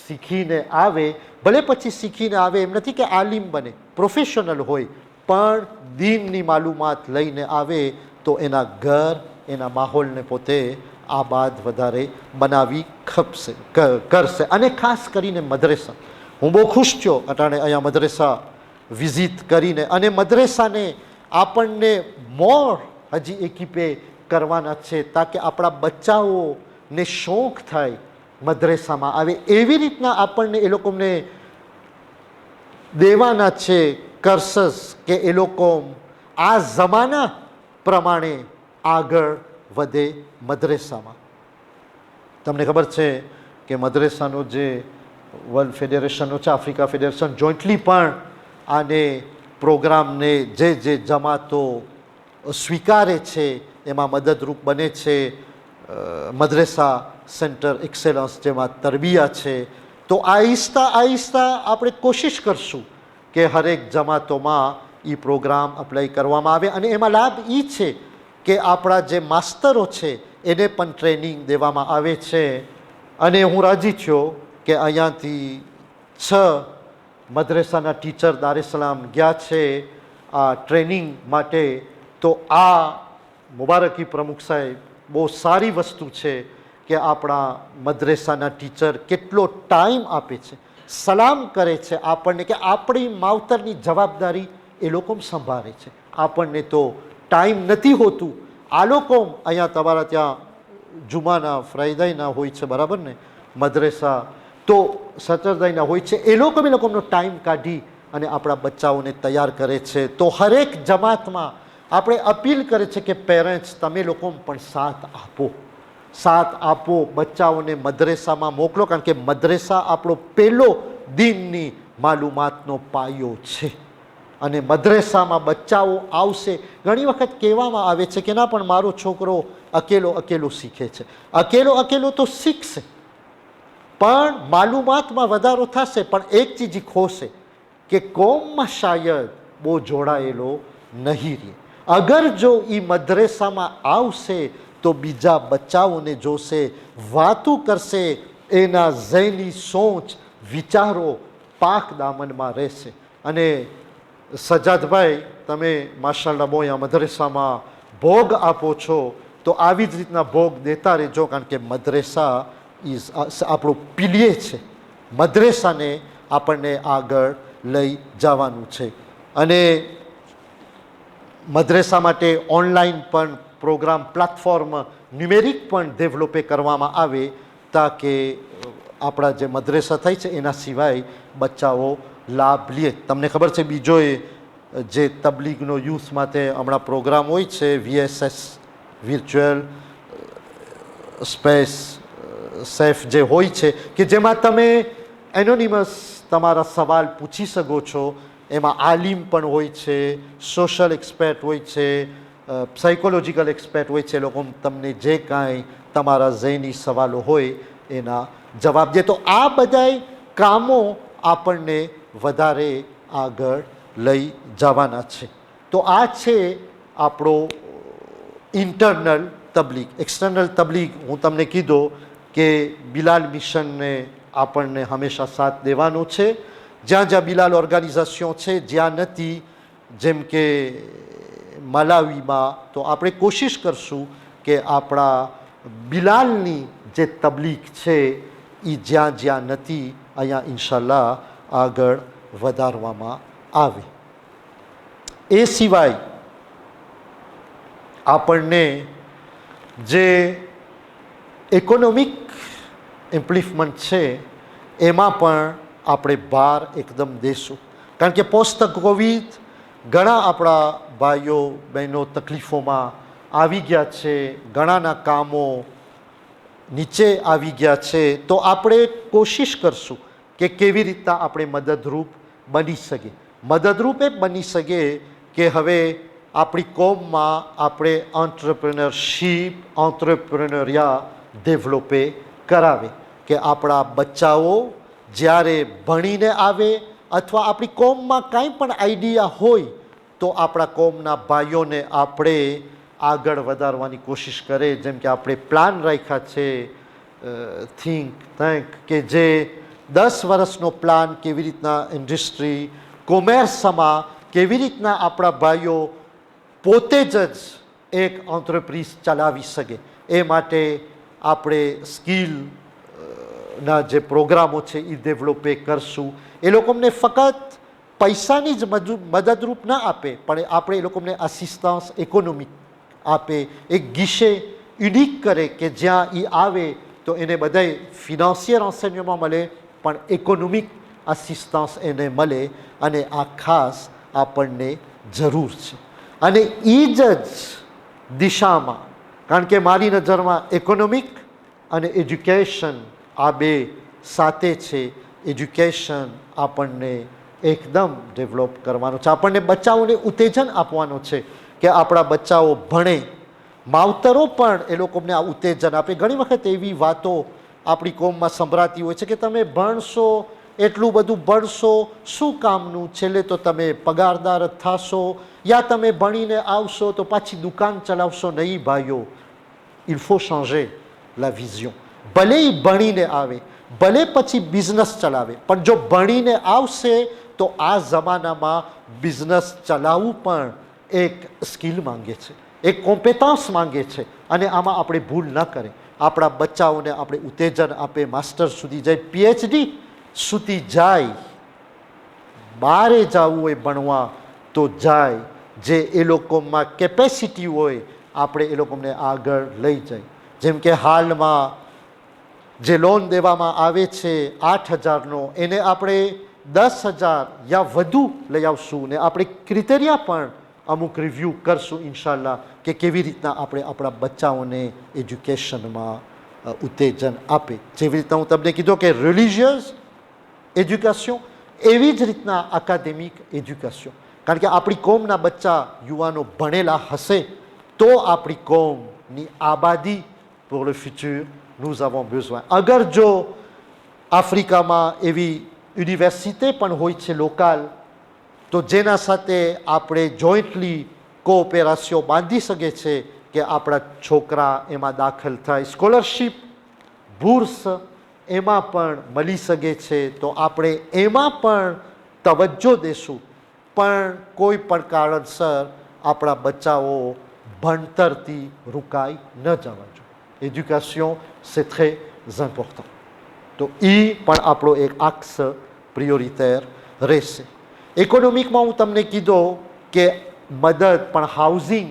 શીખીને આવે. ભલે પછી શીખીને આવે એમ નથી કે આલિમ બને, પ્રોફેશનલ હોય પણ દીનની માલુમાત લઈને આવે તો એના ઘર એના માહોલને પોતે આબાદ વધારે બનાવી કરશે. અને ખાસ કરીને મદ્રેસા. હું બહુ ખુશ થયો અટાણે અહીંયા મદ્રેસા વિઝિટ કરીને. અને મદ્રેસાને આપણને મોર હજી એકીપે કરવાના છે તાકે આપણા બચ્ચાઓને શોખ થાય મદ્રેસામાં આવે. એવી રીતના આપણને એ લોકોને દેવાના છે કર્સસ કે એ લોકો આ જમાના પ્રમાણે આગળ વધે મદ્રેસામાં. તમને ખબર છે કે મદ્રેસાનો જે વર્લ્ડ ફેડરેશનનો છે આફ્રિકા ફેડરેશન જોઈન્ટલી પણ આને પ્રોગ્રામને જે જમાતો સ્વીકારે છે એમાં મદદરૂપ બને છે. મદ્રેસા સેન્ટર એક્સેલન્સ જેમાં તરબિયા છે. તો આહિસ્તા આપણે કોશિશ કરશું કે હરેક જમાતોમાં એ પ્રોગ્રામ અપ્લાય કરવામાં આવે. અને એમાં લાભ એ છે કે આપણા જે માસ્તરો છે એને પણ ટ્રેનિંગ દેવામાં આવે છે. અને હું રાજી થયો કે અહીંયાથી 6 મદ્રેસાના ટીચર દારેસલામ ગયા છે આ ટ્રેનિંગ માટે. તો આ મુબારકી પ્રમુખ સાહેબ બહુ સારી વસ્તુ છે કે આપણા મદ્રેસાના ટીચર કેટલો ટાઈમ આપે છે. સલામ કરે છે આપણને કે આપણી માવતરની જવાબદારી એ લોકો સંભાળે છે. આપણને તો ટાઈમ નથી હોતું. આ લોકો અહીંયા તમારા ત્યાં જુમાના ફ્રાઈદાઈના હોય છે, બરાબર ને, મદ્રેસા તો સચરદાઈના હોય છે. એ લોકોનો ટાઈમ કાઢી અને આપણા બચ્ચાઓને તૈયાર કરે છે. તો હરેક જમાતમાં આપણે અપીલ કરે છે કે પેરેન્ટ્સ તમે લોકો પણ સાથ આપો, બચ્ચાઓને મદ્રેસામાં મોકલો, કારણ કે મદ્રેસા આપણો પહેલો દીનની માલુમાતનો પાયો છે. અને મદ્રેસામાં બચ્ચાઓ આવશે. ઘણી વખત કહેવામાં આવે છે કે ના, પણ મારો છોકરો અકેલો શીખે છે. અકેલો તો શીખશે, પણ માલુમાતમાં વધારો થશે. પણ એક ચીજ ખોશે કે કોમમાં શાયદ બહુ જોડાયેલો નહીં રહે. અગર જો એ મદ્રેસામાં આવશે તો બીજા બચ્ચાઓને જોશે, વાતો કરશે, એના ઝેની સોચ વિચારો પાક દામનમાં રહેશે. અને સજાદભાઈ, તમે માશાલ્લાહ બહુ અહીંયા મદ્રેસામાં ભોગ આપો છો, તો આવી જ રીતના ભોગ દેતા રહેજો, કારણ કે મદ્રેસા ઇઝ આપણું પિલિયર છે. મદ્રેસાને આપણને આગળ લઈ જવાનું છે. અને મદ્રેસા માટે ઓનલાઈન પણ પ્રોગ્રામ પ્લેટફોર્મ ન્યુમેરિક પણ ડેવલપે કરવામાં આવે, તાકે આપણા જે મદ્રેસા થાય છે એના સિવાય બચ્ચાઓ લાભ લે. તમને ખબર છે, બીજો જે તબલીગનો યુથ માટે હમણાં પ્રોગ્રામ હોય છે, VSS વિર્ચ્યુઅલ સ્પેસ સેફ જે હોય છે, કે જેમાં તમે એનોનિમસ તમારા સવાલ પૂછી શકો છો. એમાં આલિમ પણ હોય છે, સોશિયલ એક્સપર્ટ હોય છે, સાયકોલોજીકલ એક્સપર્ટ હોય છે. લોકો તમને જે કાંઈ તમારા ઝેની સવાલો હોય એના જવાબ દે. તો આ બધાય કામો આપણને વધારે આગળ લઈ જવાના છે. તો આ છે આપણો ઇન્ટરનલ તબલીગ. એક્સટર્નલ તબલીગ હું તમને કીધો કે બિલાલ મિશનને આપણને હંમેશા સાથ દેવાનો છે. જ્યાં જ્યાં બિલાલ ઓર્ગેનાઇઝેશન છે, જ્યાં નથી, જેમ કે મલાવીમાં, તો આપણે કોશિશ કરશું કે આપણા બિલાલની જે તબલીગ છે એ જ્યાં જ્યાં નથી, અહીંયા ઇન્શાલ્લાહ આગળ વધારવામાં આવે. એ સિવાય આપણને જે ઇકોનોમિક ઇમ્પ્લિફમેન્ટ છે એમાં પણ આપણે ભાર એકદમ દેશું. કારણ કે પોસ્ટ કોવિડ ઘણા આપણા ભાઈઓ બહેનો તકલીફોમાં આવી ગયા છે, ઘણાના કામો નીચે આવી ગયા છે. તો આપણે કોશિશ કરશું કે કેવી રીતના આપણે મદદરૂપ બની શકીએ. મદદરૂપ એ બની શકીએ કે હવે આપણી કોમમાં આપણે ઓન્ટરપ્રિનરિયા ડેવલપે કરાવે, કે આપણા બચ્ચાઓ જ્યારે ભણીને આવે અથવા આપણી કોમમાં કાંઈ પણ આઈડિયા હોય તો આપણા કોમના ભાઈઓને આપણે આગળ વધારવાની કોશિશ કરે. જેમ કે આપણે પ્લાન રાખ્યા છે થિંક ટેન્ક, કે જે 10 વર્ષનો પ્લાન, કેવી રીતના ઇન્ડસ્ટ્રી કોમર્સમાં કેવી રીતના આપણા ભાઈઓ પોતે જ એક એન્ટરપ્રાઇઝ ચલાવી શકે. એ માટે આપણે સ્કિલના જે પ્રોગ્રામો છે એ ડેવલપે કરશું. એ લોકોને ફક્ત પૈસાની જ મદદરૂપ ના આપે, પણ આપણે એ લોકોને અસિસ્ટન્સ ઇકોનોમિક આપે, એક ગીશે યુનિક કરે કે જ્યાં એ આવે તો એને બધાય ફિનાન્શિયર એન્સેન્યમાં મળે, પણ ઇકોનોમિક અસિસ્ટન્સ એને મળે. અને આ ખાસ આપણને જરૂર છે. અને એ જ દિશામાં, કારણ કે મારી નજરમાં ઇકોનોમિક અને એજ્યુકેશન આ બે સાથે છે. એજ્યુકેશન આપણને એકદમ ડેવલપ કરવાનો છે, આપણને બચ્ચાઓને ઉત્તેજન આપવાનો છે કે આપણા બચ્ચાઓ ભણે. માવતરો પણ એ લોકોને આ ઉત્તેજન આપે. ઘણી વખત એવી વાતો આપણી કોમમાં સંભળાતી હોય છે કે તમે ભણશો, એટલું બધું ભણશો, શું કામનું, છેલ્લે તો તમે પગારદાર જ થશો, યા તમે ભણીને આવશો તો પાછી દુકાન ચલાવશો. નહીં ભાઈઓ, il faut changer la vision. ભલે એ ભણીને આવે, ભલે પછી બિઝનેસ ચલાવે, પણ જો ભણીને આવશે તો આ જમાનામાં બિઝનેસ ચલાવવું પણ એક સ્કિલ માંગે છે, એક કોમ્પિટન્સ માંગે છે. અને આમાં આપણે ભૂલ ન કરે. આપણા બચ્ચાઓને આપણે ઉત્તેજન આપે, માસ્ટર સુધી જાય, PhD સુધી જાય, બહારે જવું હોય ભણવા તો જાય, જે એ લોકોમાં કેપેસિટી હોય આપણે એ લોકોને આગળ લઈ જાય. જેમ કે હાલમાં જે લોન દેવામાં આવે છે 8,000નો, એને આપણે 10,000 યા વધુ લઈ આવશું ને આપણે ક્રિટેરિયા પણ અમુક રિવ્યૂ કરશું ઇન્શાલ્લાહ કે કેવી રીતના આપણે આપણા બચ્ચાઓને એજ્યુકેશનમાં ઉત્તેજન આપે. જેવી રીતના હું તમને કીધું કે રિલિજિયસ એજ્યુકેશન, એવી જ રીતના એકેડેમિક એજ્યુકેશન. કારણ કે આપણી કોમના બચ્ચા યુવાનો ભણેલા હશે તો આપણી કોમની આબાદી pour le futur nous avons besoin. અગર જો આફ્રિકામાં એવી યુનિવર્સિટી પણ હોય છે લોકલ, તો જેના સાથે આપણે જોઈન્ટલી કોઓપેરેશન બાંધી શકીએ છીએ કે આપણા છોકરા એમાં દાખલ થાય, સ્કોલરશીપ બુર્સ એમાં પણ મળી શકે છે, તો આપણે એમાં પણ તવજ્જો દેશું. પણ કોઈ પણ કારણસર આપણા બચ્ચાઓ ભણતરથી રૂકાઈ ન જવા જોઈએ. Education c'est très important. તો એ પણ આપણો એક આક્ષ પ્રિયોરિટેર રહેશે. ઇકોનોમિકમાં હું તમને કીધું કે મદદ પણ, હાઉસિંગ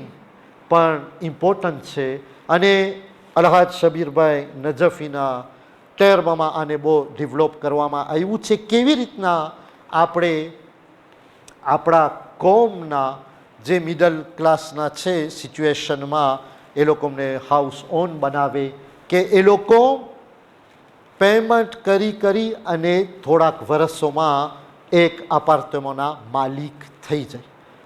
પણ ઇમ્પોર્ટન્ટ છે, અને અલહાજ શબીરભાઈ નજફીના ટર્મમાં આને બહુ ડેવલપ કરવામાં આવ્યું છે. કેવી રીતના આપણે આપણા કોમના જે મિડલ ક્લાસના છે સિચ્યુએશનમાં એ લોકોને હાઉસ ઓન બનાવે, કે એ લોકો પેમેન્ટ કરી અને થોડાક વર્ષોમાં એક અપાર્ટમેન્ટના માલિક થઈ જાય.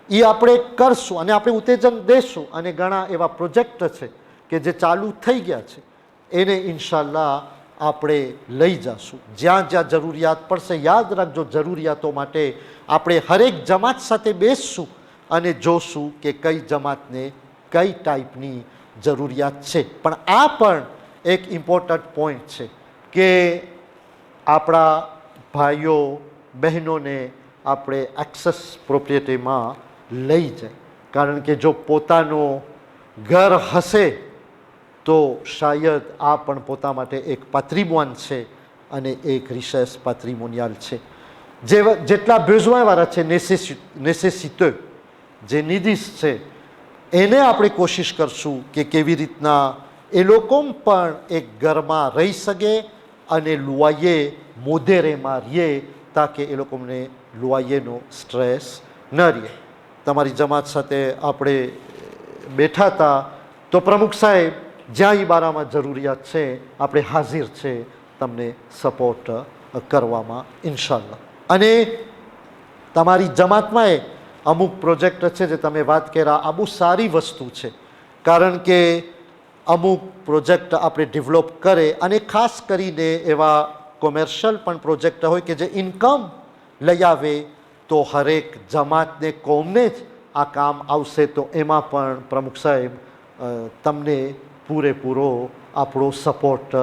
એ આપણે કરશું અને આપણે ઉત્તેજન દેશું, અને ઘણા એવા પ્રોજેક્ટ છે કે જે ચાલુ થઈ ગયા છે, એને ઇન્શાલ્લાહ આપણે લઈ જશું. જ્યાં જ્યાં જરૂરિયાત પડશે, યાદ રાખજો જરૂરિયાતો માટે આપણે હરેક જમાત સાથે બેસશું અને જોશું કે કઈ જમાતને કઈ ટાઈપની જરૂરિયાત છે. પણ આ પણ એક ઇમ્પોર્ટન્ટ પોઈન્ટ છે કે આપણા ભાઈઓ બહેનોને આપણે એક્સેસ પ્રોપર્ટીમાં લઈ જાય. કારણ કે જો પોતાનું ઘર હશે તો શાયદ આ પણ પોતા માટે એક પાત્રિમોન છે અને એક રિસર્ચ પાત્રિમોનિયલ છે. જેટલા બેઝવાળા છે નેસેસિટો, જે નિધિસ છે, એને આપણે કોશિશ કરશું કે કેવી રીતના એ લોકો પણ એક ઘરમાં રહી શકે અને લુઆયે મોદેરેમાં રહે, તાકે એ લોકોને લુઆયેનો સ્ટ્રેસ ન રહે. તમારી જમાત સાથે આપણે બેઠા હતા તો પ્રમુખ સાહેબ જ્યાં એ બારામાં જરૂરિયાત છે આપણે હાજર છે તમને સપોર્ટ કરવામાં ઇન્શાલ્લાહ. અને તમારી જમાતમાં અમુક પ્રોજેક્ટ છે જે તમે વાત કર્યા, આ બહુ સારી વસ્તુ છે. કારણ કે અમુક પ્રોજેક્ટ આપણે ડેવલપ કરે, અને ખાસ કરીને એવા કોમર્શિયલ પણ પ્રોજેક્ટ હોય કે જે ઇન્કમ લઈ આવે, તો હરેક જમાતને કોમને જ આ કામ આવશે. તો એમાં પણ પ્રમુખ સાહેબ તમને પૂરેપૂરો આપણો સપોર્ટ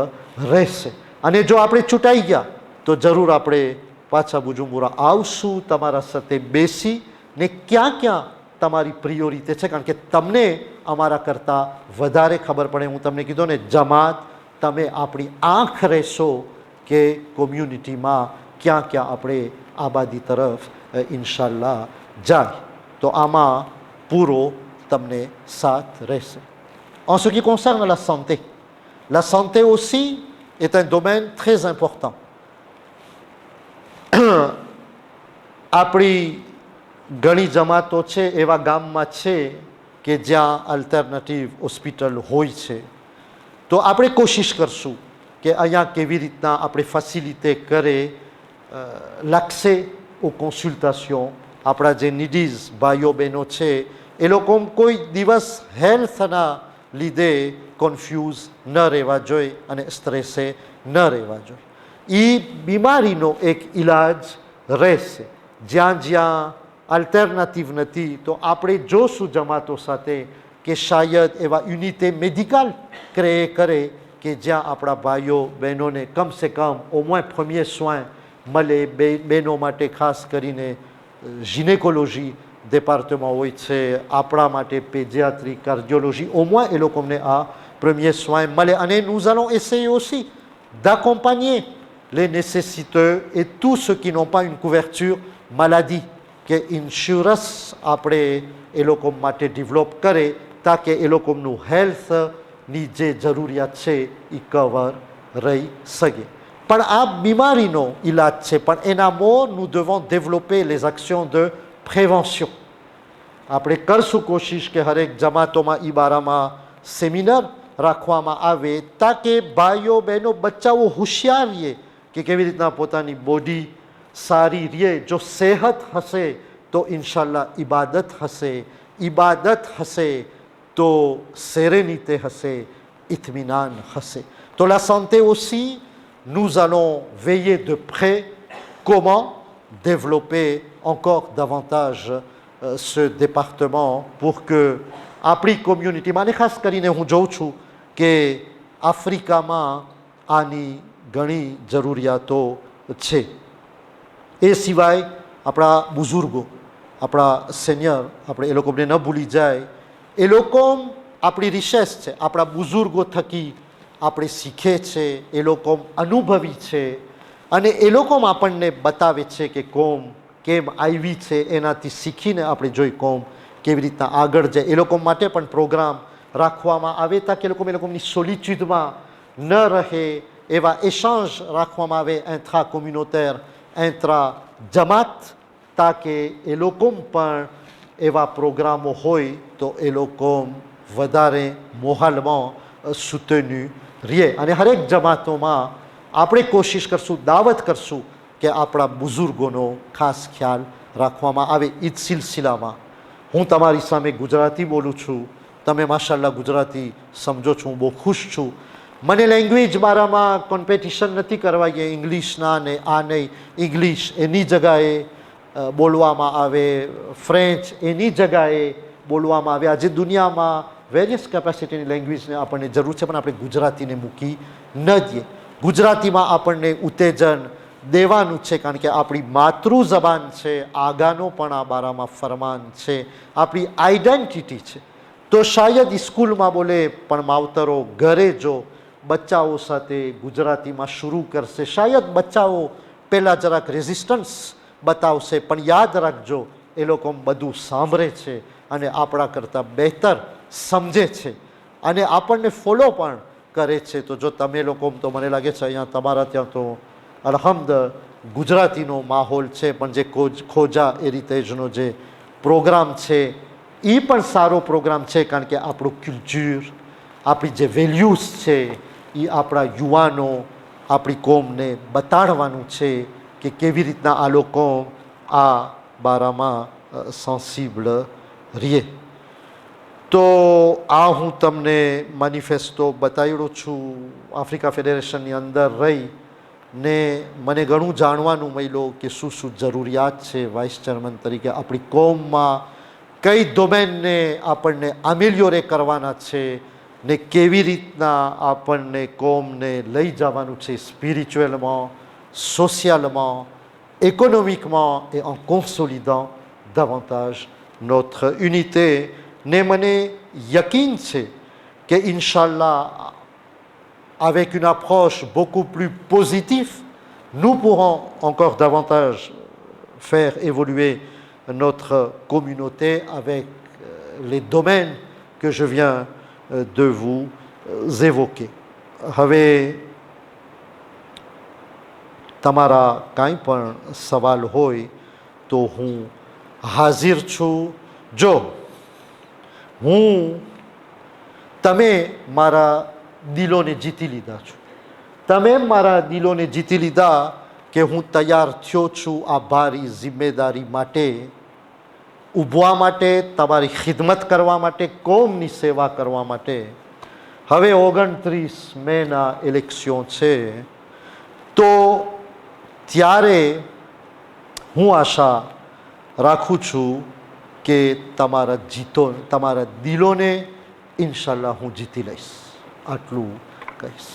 રહેશે. અને જો આપણે ચૂંટાઈ ગયા તો જરૂર આપણે પાછા બુજુમ્બુરા આવશું, તમારા સાથે બેસી ને ક્યાં ક્યાં તમારી પ્રિયોરિટી છે, કારણ કે તમને અમારા કરતાં વધારે ખબર પડે. હું તમને કીધું ને, જમાત તમે આપણી આંખ રહેશો કે કોમ્યુનિટીમાં ક્યાં ક્યાં આપણે આબાદી તરફ ઇન્શાલ્લાહ જાય, તો આમાં પૂરો તમને સાથ રહેશે. En ce qui concerne la santé aussi est un domaine très important. આપણી ઘણી જમાતો છે એવા ગામમાં છે કે જ્યાં અલ્ટરનેટિવ હોસ્પિટલ હોય છે, તો આપણે કોશિશ કરશું કે અહીંયા કેવી રીતના આપણે ફેસિલિટે કરે l'accès aux consultations. આપણા જે નીડીઝ ભાઈઓ બહેનો છે એ લોકો કોઈ દિવસ હેલ્થના લીધે કન્ફ્યુઝ ન રહેવા જોઈએ અને સ્ટ્રેસે ન રહેવા જોઈએ. એ બીમારીનો એક ઈલાજ રહેશે. જ્યાં જ્યાં અલ્ટરનેટિવ નથી તો આપણે જોશું જમાતો સાથે કે શાયદ એવા યુનિટે મેડિકલ ક્રિએ કરે કે જ્યાં આપણા ભાઈઓ બહેનોને કમસે કમ au moins premier soin મળે. બહેનો માટે ખાસ કરીને જીનેકોલોજી département હોય છે, આપણા માટે pédiatrie, cardiologie, au moins એ લોકોને આ premier soin મળે. અને nous allons essayer aussi d'accompagner les nécessiteux et tous ceux qui n'ont pas une couverture maladie કે ઇન્સ્યોરન્સ આપણે એ લોકો માટે ડેવલપ કરે તાકે એ લોકોનું હેલ્થની જે જરૂરિયાત છે એ કવર રહી શકે. પણ આ બીમારીનો ઇલાજ છે, પણ એનામાં nous devons développer les actions de prévention. આપણે કરશું કોશિશ કે હરેક જમાતોમાં એ બારામાં સેમિનાર રાખવામાં આવે તાકે ભાઈઓ બહેનો બચ્ચાઓ હોશિયાર રહીએ કે કેવી રીતના પોતાની બોડી સારી રહે. જો સેહત હશે તો ઇન્શાલ્લાહ ઇબાદત હશે, ઇબાદત હશે તો sérénité હશે, ઇત્મીનાન હશે. તો la santé aussi, nous allons veiller de près comment développer encore davantage ce département pour que આપણી કોમ્યુનિટીમાં, અને ખાસ કરીને હું જોઉં છું કે આફ્રિકામાં આની ઘણી જરૂરિયાતો છે. એ સિવાય આપણા બુઝુર્ગો, આપણા સિનિયર, આપણે એ લોકોને ન ભૂલી જાય. એ લોકો આપણી રિસેસ છે, આપણા બુઝુર્ગો થકી આપણે શીખે છે, એ લોકો અનુભવી છે અને એ લોકો આપણને બતાવે છે કે કોમ કેમ આવી છે. એનાથી શીખીને આપણે જોઈ કોમ કેવી રીતના આગળ જાય. એ લોકો માટે પણ પ્રોગ્રામ રાખવામાં આવે તાકે એ લોકોની સોલિટ્યુડમાં ન રહે, એવા એશાંજ રાખવામાં આવે ઇન્ટ્રા કોમ્યુનોટેર, ઇન્ટ્રા જમાત, તાકે એ લોકો પણ એવા પ્રોગ્રામો હોય તો એ લોકો વધારે મોહાલમાં સૂતેન્યુ રહે. અને હરેક જમાતોમાં આપણે કોશિશ કરશું, દાવત કરશું કે આપણા બુઝુર્ગોનો ખાસ ખ્યાલ રાખવામાં આવે. ઈદ સિલસિલામાં હું તમારી સામે ગુજરાતી બોલું છું, તમે માશાલ્લાહ ગુજરાતી સમજો છો, હું બહુ ખુશ છું. મને લેંગ્વેજ બારામાં કોમ્પિટિશન નથી કરવાઈએ, ઇંગ્લિશના ને આ નહીં. ઇંગ્લિશ એની જગાએ બોલવામાં આવે, ફ્રેન્ચ એની જગાએ બોલવામાં આવે. આજે દુનિયામાં વેરિયસ કેપેસિટીની લેંગ્વેજને આપણને જરૂર છે, પણ આપણે ગુજરાતીને મૂકી ન દઈએ. ગુજરાતીમાં આપણને ઉત્તેજન દેવાનું છે, કારણ કે આપણી માતૃ જબાન છે. આગાનો પણ આ બારામાં ફરમાન છે, આપણી આઈડેન્ટિટી છે. તો શાયદ સ્કૂલમાં બોલે પણ માવતરો ઘરે જો બચ્ચાઓ સાથે ગુજરાતીમાં શરૂ કરશે, શાયદ બચ્ચાઓ પહેલાં જરાક રેઝિસ્ટન્સ બતાવશે, પણ યાદ રાખજો એ લોકો બધું સાંભળે છે અને આપણા કરતાં બહેતર સમજે છે અને આપણને ફોલો પણ કરે છે. તો જો તમે લોકો, તો મને લાગે છે અહીંયા તમારા ત્યાં તો અલહમદ ગુજરાતીનો માહોલ છે, પણ જે ખોજા હેરિટેજનો જે પ્રોગ્રામ છે એ પણ સારો પ્રોગ્રામ છે, કારણ કે આપણું કલ્ચર, આપણી જે વેલ્યુઝ છે એ આપણા યુવાનો, આપણી કોમને બતાડવાનું છે કે કેવી રીતના આ લોકો આ બારામાં સેન્સિબલ રહે. તો આ હું તમને મેનિફેસ્ટો બતાવ્યો છું. આફ્રિકા ફેડરેશનની અંદર રહી ને મને ઘણું જાણવાનું મળ્યું કે શું શું જરૂરિયાત છે વાઇસ ચેરમેન તરીકે આપણી કોમમાં, કઈ ડોમેનને આપણને અમેલિયોરે કરવાના છે ને કેવી રીતના આપણને કોમને લઈ જવાનું છે સ્પિરિચ્યુઅલમાં, સોશિયલમાં, économiquement et en consolidant davantage notre unité. Ne મને યકીન છે કે ઇન્શાલ્લાહ avec une approche beaucoup plus positive, nous pourrons encore davantage faire évoluer notre communauté avec les domaines que je viens de vous évoquer. હવે તમારા કાંઈ પણ સવાલ હોય તો હું હાજર છું. જો તમે મારા દિલોને જીતી લીધા છો, તમે મારા દિલોને જીતી લીધા કે હું તૈયાર થયો છું આ ભારી જિમ્મેદારી માટે ઊભવા માટે, તમારી ખિદમત કરવા માટે, કોમની સેવા કરવા માટે. હવે 29 મેના ઇલેક્શન છે, તો ત્યારે હું આશા રાખું છું કે તમારા દિલોને ઇન્શાલ્લાહ હું જીતી લઈશ. આટલું કહીશ.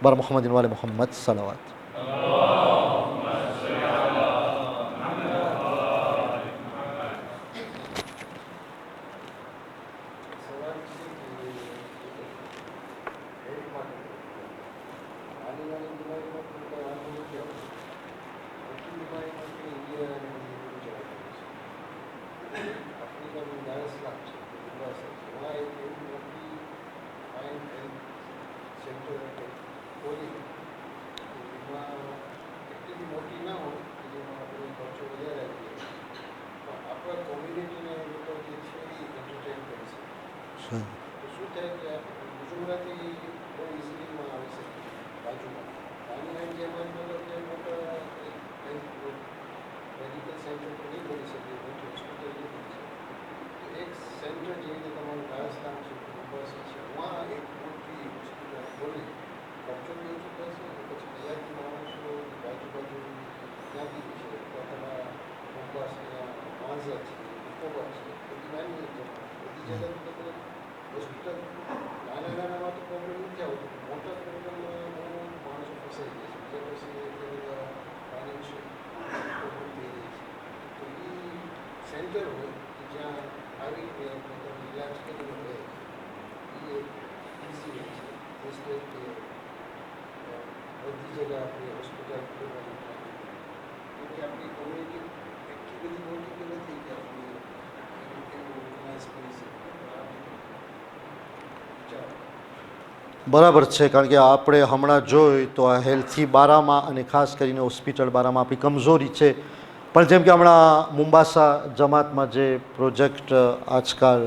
બર મોહમ્મદ વાલે મોહમ્મદ સલાવત. તો શું થાય કે ભુજુંગરાથી બહુ ઇઝીલીમાં આવી શકે બાજુમાં આની જેમ મતલબ કે મોટા મેડિકલ સેન્ટર તો નહીં બની શકે મોટી હોસ્પિટલ નહીં બની શકે તો એક સેન્ટર જેવી રીતે તમારું રાજસ્થાન છે બસ છે વहाँ એક મોટી હોસ્પિટલ ખોલી ખર્ચો બી ઓછો થશે અને પછી અહીંયાથી માણસો બાજુ ત્યાંથી છે અથવા મોમ્બાસ માંઝા છે નિકોબાર છે બધી નાની બધી જગ્યાએ તમે હોસ્પિટલ નાનામાં તો પ્રોબ્લેમ નથી આવતો મોટા પ્રોબ્લેમમાં બહુ માણસો ફસાઈ જાય છે જે પછી ફાઇનાન્શિયલ પ્રોબ્લેમ થઈ જાય છે તો એ સેન્ટર હોય કે જ્યાં આવી રીતે તમે ઇલાજ કરી રહે એ ઇઝી હોય છે ઇન્સ્ટેડ કે બધી જગ્યા આપણે હોસ્પિટલ ખોલવાની ટ્રાય કે આપણી કોમ્યુનિટી એટલી બધી મોટી તો નથી કે આપણે ઓર્ગનાઇઝ કરી શકીએ બરાબર છે, કારણ કે આપણે હમણાં જોઈ તો આ હેલ્થથી બારામાં અને ખાસ કરીને હોસ્પિટલ બારામાં આપણી કમજોરી છે. પણ જેમ કે હમણાં મુંબાસા જમાતમાં જે પ્રોજેક્ટ આજકાલ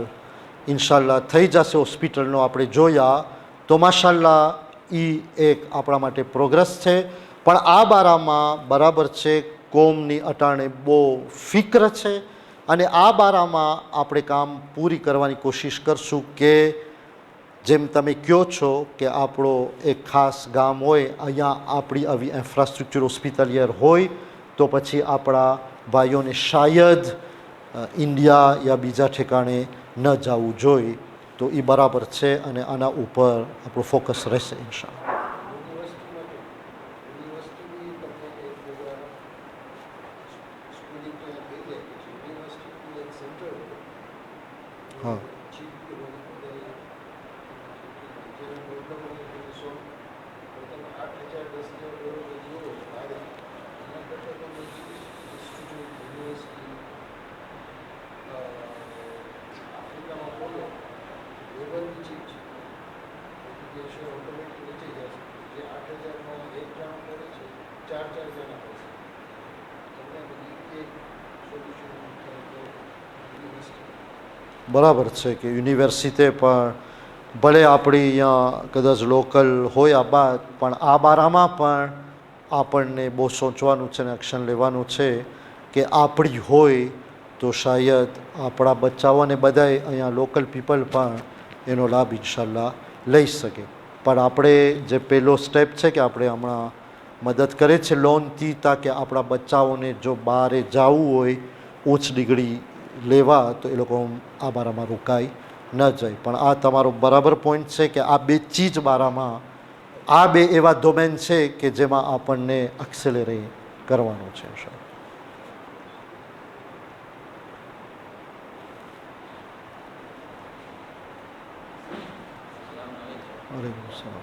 ઇન્શાલ્લાહ થઈ જશે હોસ્પિટલનો આપણે જોયા તો માશાલ્લાહ એ એક આપણા માટે પ્રોગ્રેસ છે. પણ આ બારામાં બરાબર છે કોમની અટાણે બહુ ફિક્ર છે અને આ બારામાં આપણે કામ પૂરી કરવાની કોશિશ કરશું કે જેમ તમે કહો છો કે આપણો એક ખાસ ગામ હોય અહીંયા આપણી આવી ઇન્ફ્રાસ્ટ્રક્ચર હોસ્પિટલિયર હોય તો પછી આપણા ભાઈઓને શાયદ ઇન્ડિયા યા બીજા ઠેકાણે ન જવું જોઈએ. તો એ બરાબર છે અને આના ઉપર આપણું ફોકસ રહેશે ઇન્શાલ્લાહ. હા બરાબર છે કે યુનિવર્સિટી પણ ભલે આપણી અહીંયા કદાચ લોકલ હોય આ બાદ પણ આ બારામાં પણ આપણને બહુ સોચવાનું છે અને એક્શન લેવાનું છે કે આપણી હોય તો શાયદ આપણા બચ્ચાઓ અને બધાય અહીંયા લોકલ પીપલ પણ એનો લાભ ઇન્શાલ્લાહ લઈ શકે. પણ આપણે જે પહેલો સ્ટેપ છે કે આપણે હમણાં મદદ કરે છે લોનથી તાકે આપણા બચ્ચાઓને જો બહારે જવું હોય ઉચ્ચ ડિગ્રી લેવા તો એ લોકો આ બારામાં રોકાઈ ન જાય. પણ આ તમારો બરાબર પોઈન્ટ છે કે આ બે ચીજ બારામાં આ બે એવા ડોમેન છે કે જેમાં આપણને એક્સેલરેટ કરવાનું છે. વાલેકુમ સલામ.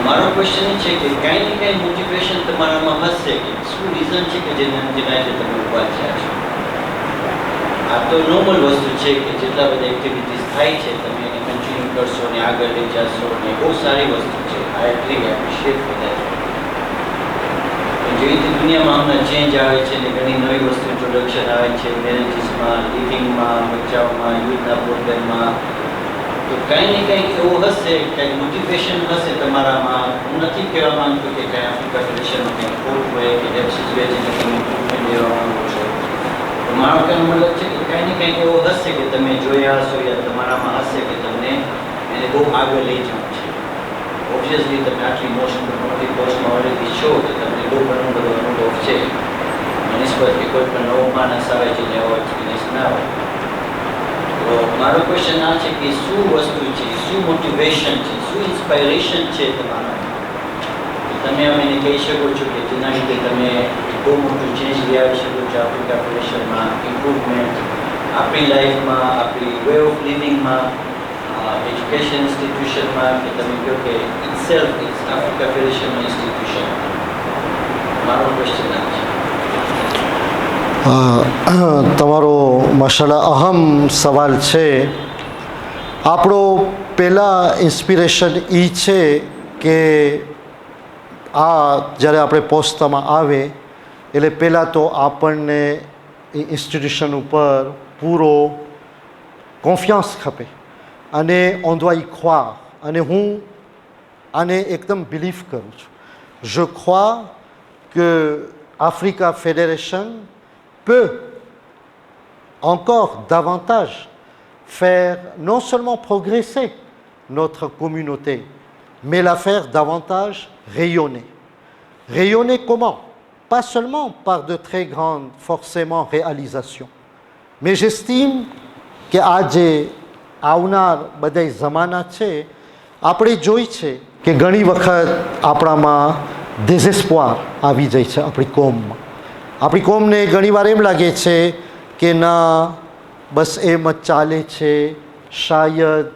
મારો ક્વેશ્ચન એ છે કે કાંઈ ને કાંઈ મોટિવેશન તમારામાં હશે કે શું રીઝન છે કે જેના લીધે તમે ઊભા થયા છો. આ તો નોર્મલ વસ્તુ છે કે જેટલા બધા એક્ટિવિટીઝ થાય છે તમે એને કન્ટિન્યુ કરશો ને આગળ લઈ જશો ને બહુ સારી વસ્તુ છે. આઈ એપ્રિશિએટ ફોર ધેટ. જે રીતે દુનિયામાં હમણાં ચેન્જ આવે છે ને ઘણી નવી વસ્તુ ઇન્ટ્રોડક્શન આવે છે મેરેજીસમાં, લિવિંગમાં, બચ્ચાઓમાં, યુથના પ્રોબ્લેમમાં, તો કંઈ ને કંઈક એવું હશે, કંઈક મોટિવેશન હશે તમારામાં. હું નથી કહેવા માંગતો કે કંઈ આફ્રિકા ફેડરેશનમાં કંઈક ખોટ હોય કે સિચ્યુએશનને તમે ઇમ્પ્રુવમેન્ટ લેવા માંગો છો. તો મારો કહેવાનો મતલબ છે કે કંઈ ને કંઈક એવો હશે કે તમે જોયા હશો યા તમારામાં હશે કે તમને એને બહુ આગળ લઈ જવું છે. ઓબ્વિયસલી તમે આટલી મોટી પોસ્ટમાં ઓલરેડી છો તો તમને બહુ ઘણો બધો અનુભવ છે. નિસ્બત પર કે કોઈ પણ નવો માણસ આવે છે ને એવો એક્સપિરિયન્સ ના હોય. તો મારો ક્વેશ્ચન આ છે કે શું વસ્તુ છે, શું મોટિવેશન છે, શું ઇન્સ્પાયરેશન છે તમારા, તમે અમને કહી શકો છો કે જેના લીધે તમે બહુ મોટું ચેન્જ લઈ આવી શકો છો આફ્રિકા ફેડરેશનમાં, ઇમ્પ્રુવમેન્ટ આપણી લાઈફમાં, આપણી વે ઓફ લિવિંગમાં, એજ્યુકેશન ઇન્સ્ટિટ્યુશનમાં, કે તમે કહો કે ઇટસેલ્ફ ઇટ્સ આફ્રિકા ફેડરેશનનું ઇન્સ્ટિટ્યુશન. મારો ક્વેશ્ચન આ છે. તમારો માશાલ્લાહ અહમ સવાલ છે. આપણો પહેલાં ઇન્સ્પિરેશન એ છે કે આ જ્યારે આપણે પહોંચતામાં આવે એટલે પહેલાં તો આપણને એ ઇન્સ્ટિટ્યુશન ઉપર પૂરો કોન્ફિડન્સ ખપે અને ઓન doit y croire. અને હું આને એકદમ બિલીવ કરું છું. je crois que Africa Federation peut encore davantage faire non seulement progresser notre communauté, mais la faire davantage rayonner. Rayonner comment? Pas seulement par de très grandes, forcément, réalisations. Mais j'estime que આજે આવનાર બધા જમાના છે, આપણે જોઈ છે કે ઘણી વખત આપણામાં ડેઝેસ્પોર આવી જાય છે આપણી કોમમાં. આપણી કોમને ઘણીવાર એમ લાગે છે કે ના બસ એમ જ ચાલે છે, શાયદ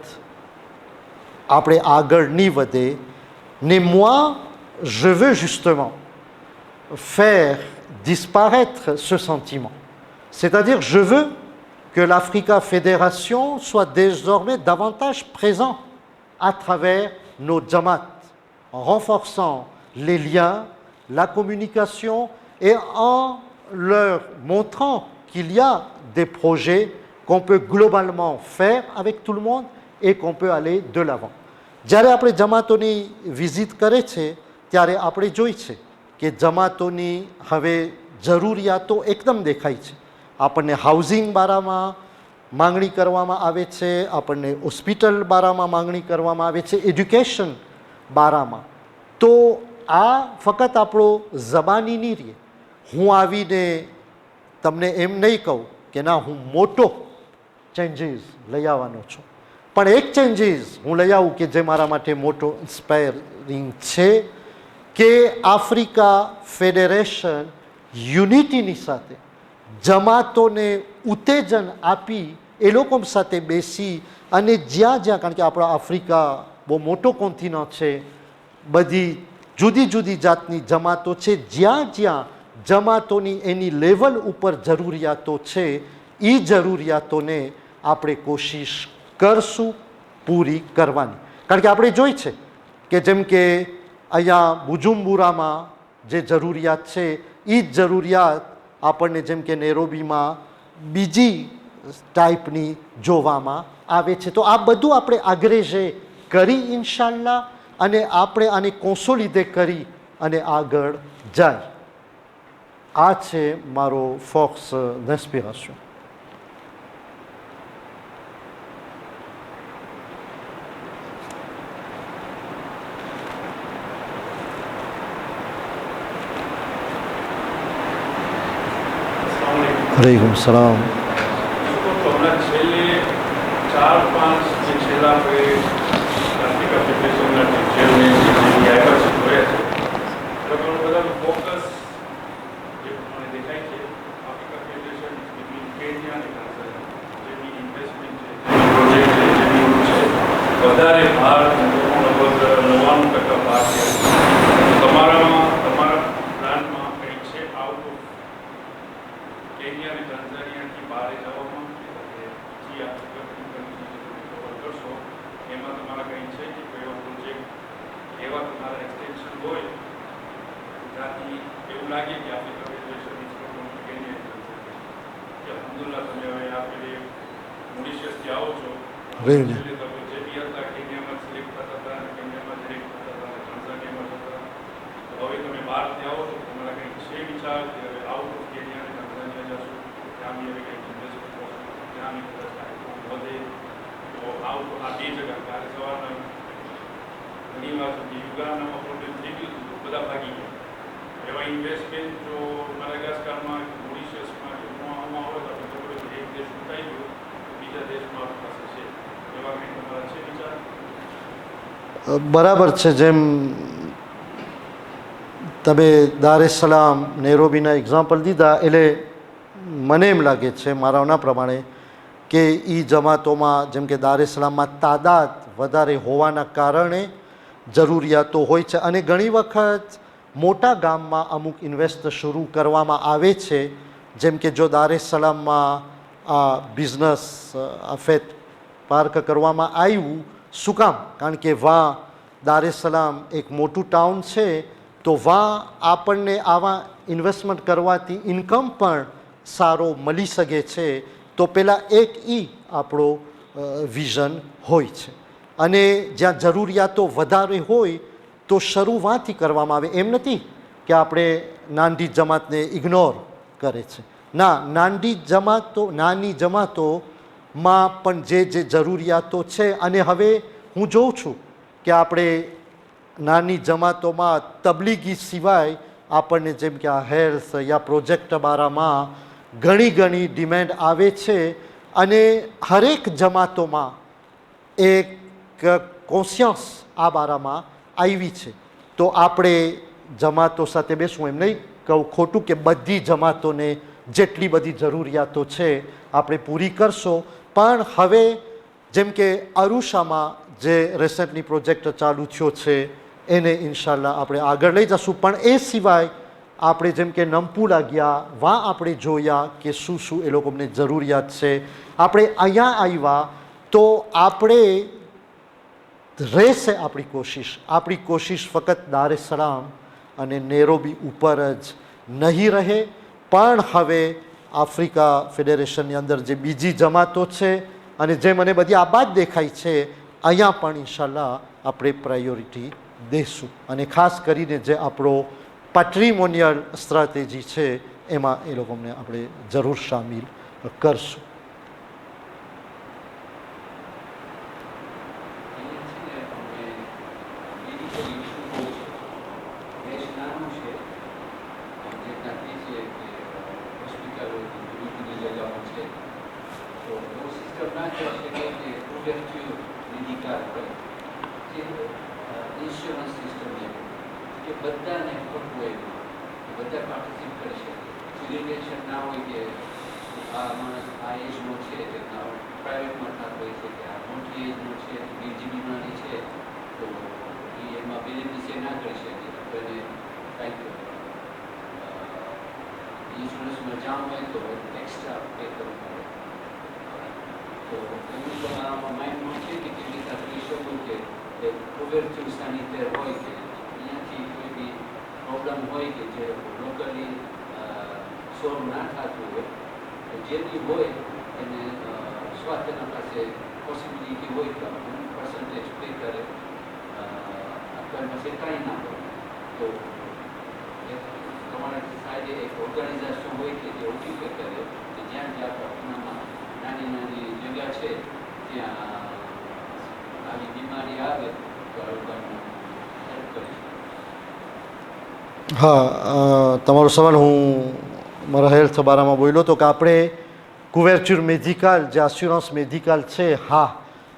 આપણે આગળ નહીં વધે. ને moi je veux justement faire disparaître ce sentiment. C'est-à-dire je veux que l'Africa Fédération soit désormais davantage présent à travers nos Jamaat, en renforçant les liens, la communication et en leur montrant qu'il y a des projets qu'on peut globalement faire avec tout le monde et qu'on peut aller de l'avant. જ્યારે આપણે જમાતોની વિઝિટ કરે છે ત્યારે આપણે જોઈ છે કે જમાતોની હવે જરૂરિયાતો એકદમ દેખાય છે. આપણને હાઉસિંગ બારામાં માંગણી કરવામાં આવે છે, આપણને હોસ્પિટલ બારામાં માંગણી કરવામાં આવે છે, એજ્યુકેશન બારામાં. તો આ ફક્ત આપણો જબાની નહીં રહે. હું આવીને તમને એમ નહીં કહું કે ના હું મોટો ચેન્જીસ લઈ આવવાનો છું, પણ એક ચેન્જીસ હું લઈ આવું કે જે મારા માટે મોટો ઇન્સ્પાયરિંગ છે કે આફ્રિકા ફેડરેશન યુનિટીની સાથે જમાતોને ઉત્તેજન આપી એ લોકો સાથે બેસી અને જ્યાં જ્યાં, કારણ કે આપણા આફ્રિકા બહુ મોટો કોન્ટિનેન્ટ છે, બધી જુદી જુદી જાતની જમાતો છે, જ્યાં જ્યાં જમાતોની એની લેવલ ઉપર જરૂરિયાતો છે એ જરૂરિયાતોને આપણે કોશિશ કરશું પૂરી કરવાની. કારણ કે આપણે જોઈ છે કે જેમ કે અહીંયા બુજુમ્બુરામાં જે જરૂરિયાત છે એ જ જરૂરિયાત આપણને જેમ કે નેરોબીમાં બીજી ટાઈપની જોવામાં આવે છે. તો આ બધું આપણે આગ્રેજે કરી ઇન્શાલ્લાહ અને આપણે આને કોન્સોલિડે કરી અને આગળ જાય. આ છે મારો ફોક્સ d'inspiration. वालेकुम सलाम. તો હમણાં છેલ્લે 4-5 જે છેલ્લા આપણે આફ્રિકા ફેડરેશનના જે ચેરમેન જે આવ્યા છે જોયા છે, તો બધાનું ફોકસ જે મને દેખાય છે આફ્રિકા ફેડરેશન બિટવીન કેન્યા અને તાન્ઝાનિયા જેની ઇન્વેસ્ટમેન્ટ છે, જેની પ્રોજેક્ટ છે, જેની છે વધારે ભાર લગભગ 99% ભાર છે. તમારા પ્લાનમાં કંઈક છે આઉટ ઓફ કેન્યા અને તાન્ઝાનિયાથી બહાર જવામાં જે આફ્રિકા કવર કરશો એમાં તમારા કંઈ છે કે કયો પ્રોજેક્ટ એવા તમારા એક્સટેન્શન હોય ત્યાંથી એવું લાગે કે આફ્રિકા ફેડરેશન કેન્યા કે અલ્હમ્દુલિલ્લાહ તમે હવે આપણે મોરિશિયસથી આવો છો, છેલ્લે તમે જે બી હતા કેન્યામાં સિલેક્ટ થતા હતા અને કેન્યામાં સિલેક્ટ થતા હતા અને તાન્ઝાનિયામાં થતા, તો હવે તમે બહારથી આવો છો તમારા કંઈક છે વિચાર કે હવે આઉટ ઓફ કેન્યા અને તાન્ઝાનિયા જશો, ત્યાં બી હવે કંઈક ઇન્વેસ્ટ કરશો, ત્યાં બી કદાચ વધે તો આઉટ આ બે જગ્યા કાલે સવારના ઘણી વાર સુધી યુગાન્ડામાં પ્રોબ્લેમ થઈ ગયું હતું, બધા ભાગી ગયા. એવા ઇન્વેસ્ટમેન્ટ જો માદાગાસ્કારમાં, મોરિશિયસમાં બરાબર છે. જેમ તમે દાર es સલામ નેરોબીના એક્ઝામ્પલ દીધા, એટલે મને એમ લાગે છે મારાના પ્રમાણે કે એ જમાતોમાં જેમ કે દાર es સલામમાં તાદાદ વધારે હોવાના કારણે જરૂરિયાતો હોય છે. અને ઘણી વખત મોટા ગામમાં અમુક ઇન્વેસ્ટ શરૂ કરવામાં આવે છે. જેમ કે જો દાર es સલામમાં આ બિઝનેસ અફેટ પાર્ક કરવામાં આવ્યું, શું કામ? કારણ કે વાં દાર es સલામ એક મોટું ટાઉન છે, તો વાં આપણને આવા ઇન્વેસ્ટમેન્ટ કરવાથી ઇન્કમ પણ સારો મળી શકે છે. તો પહેલાં એક આપણો વિઝન હોય છે. અને જ્યાં જરૂરિયાતો વધારે હોય તો શરૂઆતથી કરવામાં આવે. એમ નથી કે આપણે નાની જમાતને ઇગ્નોર કરે છે. ના, નાની જમાતોમાં પણ જે જરૂરિયાતો છે, અને હવે હું જોઉં છું કે આપણે નાની જમાતોમાં તબલીગી સિવાય આપણને જેમ કે આ હેલ્થ યા પ્રોજેક્ટ બારામાં ઘણી ડિમાન્ડ આવે છે. અને હરેક જમાતોમાં એક કોન્શિયસ આ બારામાં આવી છે. તો આપણે જમાતો સાથે બેસવું, એમ નહીં કહું ખોટું કે બધી જમાતોને જેટલી બધી જરૂરિયાતો છે આપણે પૂરી કરશો. પણ હવે જેમ કે અરુષામાં જે રિસેન્ટલી પ્રોજેક્ટ ચાલુ થયો છે એને ઇન્શાલ્લાહ આપણે આગળ લઈ જશું. પણ એ સિવાય આપણે જેમ કે નમપુલા ગયા, વાં આપણે જોયા કે શું એ લોકોને જરૂરિયાત છે. આપણે અહીંયા આવ્યા તો આપણે રહેશે આપણી કોશિશ ફક્ત દાર es સલામ અને નેરોબી ઉપર જ નહીં રહે, પણ હવે આફ્રિકા ફેડરેશનની અંદર જે બીજી જમાતો છે અને જે મને બધી આબાદ દેખાય છે, અહીંયા પણ ઇન્શાલ્લાહ આપણે પ્રાયોરિટી દઈશું. અને ખાસ કરીને જે આપણો પેટ્રિમોનિયલ સ્ટ્રેટેજી છે એમાં એ લોકોને આપણે જરૂર સામેલ કરશું. ઇન્સ્યોરન્સ સિસ્ટમ કે બધાને હોય, બધા પાર્ટિસિપેટ કરી શકે. ઇરિટેશન ના હોય કે આ માણસ આ એજનો છે, પ્રાઇવેટમાં થતું હોય છે કે આ મોટી એજનો છે, બીજી બીમારી છે, તો એ એમાં બેનિફિશિયર ના કરી શકે. તો એને કાંઈક ઇન્સ્યોરન્સમાં જામ હોય તો એક્સ્ટ્રા પે કરવું પડે. તો એવું તો મારામાં માઇન્ડમાં છે કે કેટલી કરી શકું કે કોવેર્ચ્યુર સાનિટેર હોય કે અહીંયાથી કોઈ બી પ્રોબ્લેમ હોય કે જે લોકલી સોલ્વ ના થતું હોય, તો જે બી હોય એને સ્વાસ્થ્યના પાસે પોસિબિલિટી હોય તો પર્સન્ટેજ પે કરે, આપણી પાસે કાંઈ ના હોય તો તમારા સાઈડે એક ઓર્ગેનાઇઝેશન હોય કે જે ઓછી પે કરે કે જ્યાં આપણા પૂનામાં નાની જગ્યા છે ત્યાં આવી બીમારી આવે તો આ લોકોને હેલ્પ કરી શકે. હા, તમારો સવાલ હું મારા હેલ્થ બારામાં બોલ્યો હતો કે આપણે કુવેર્ચ્યુર મેડિકલ જે એશ્યોરન્સ મેડિકલ છે, હા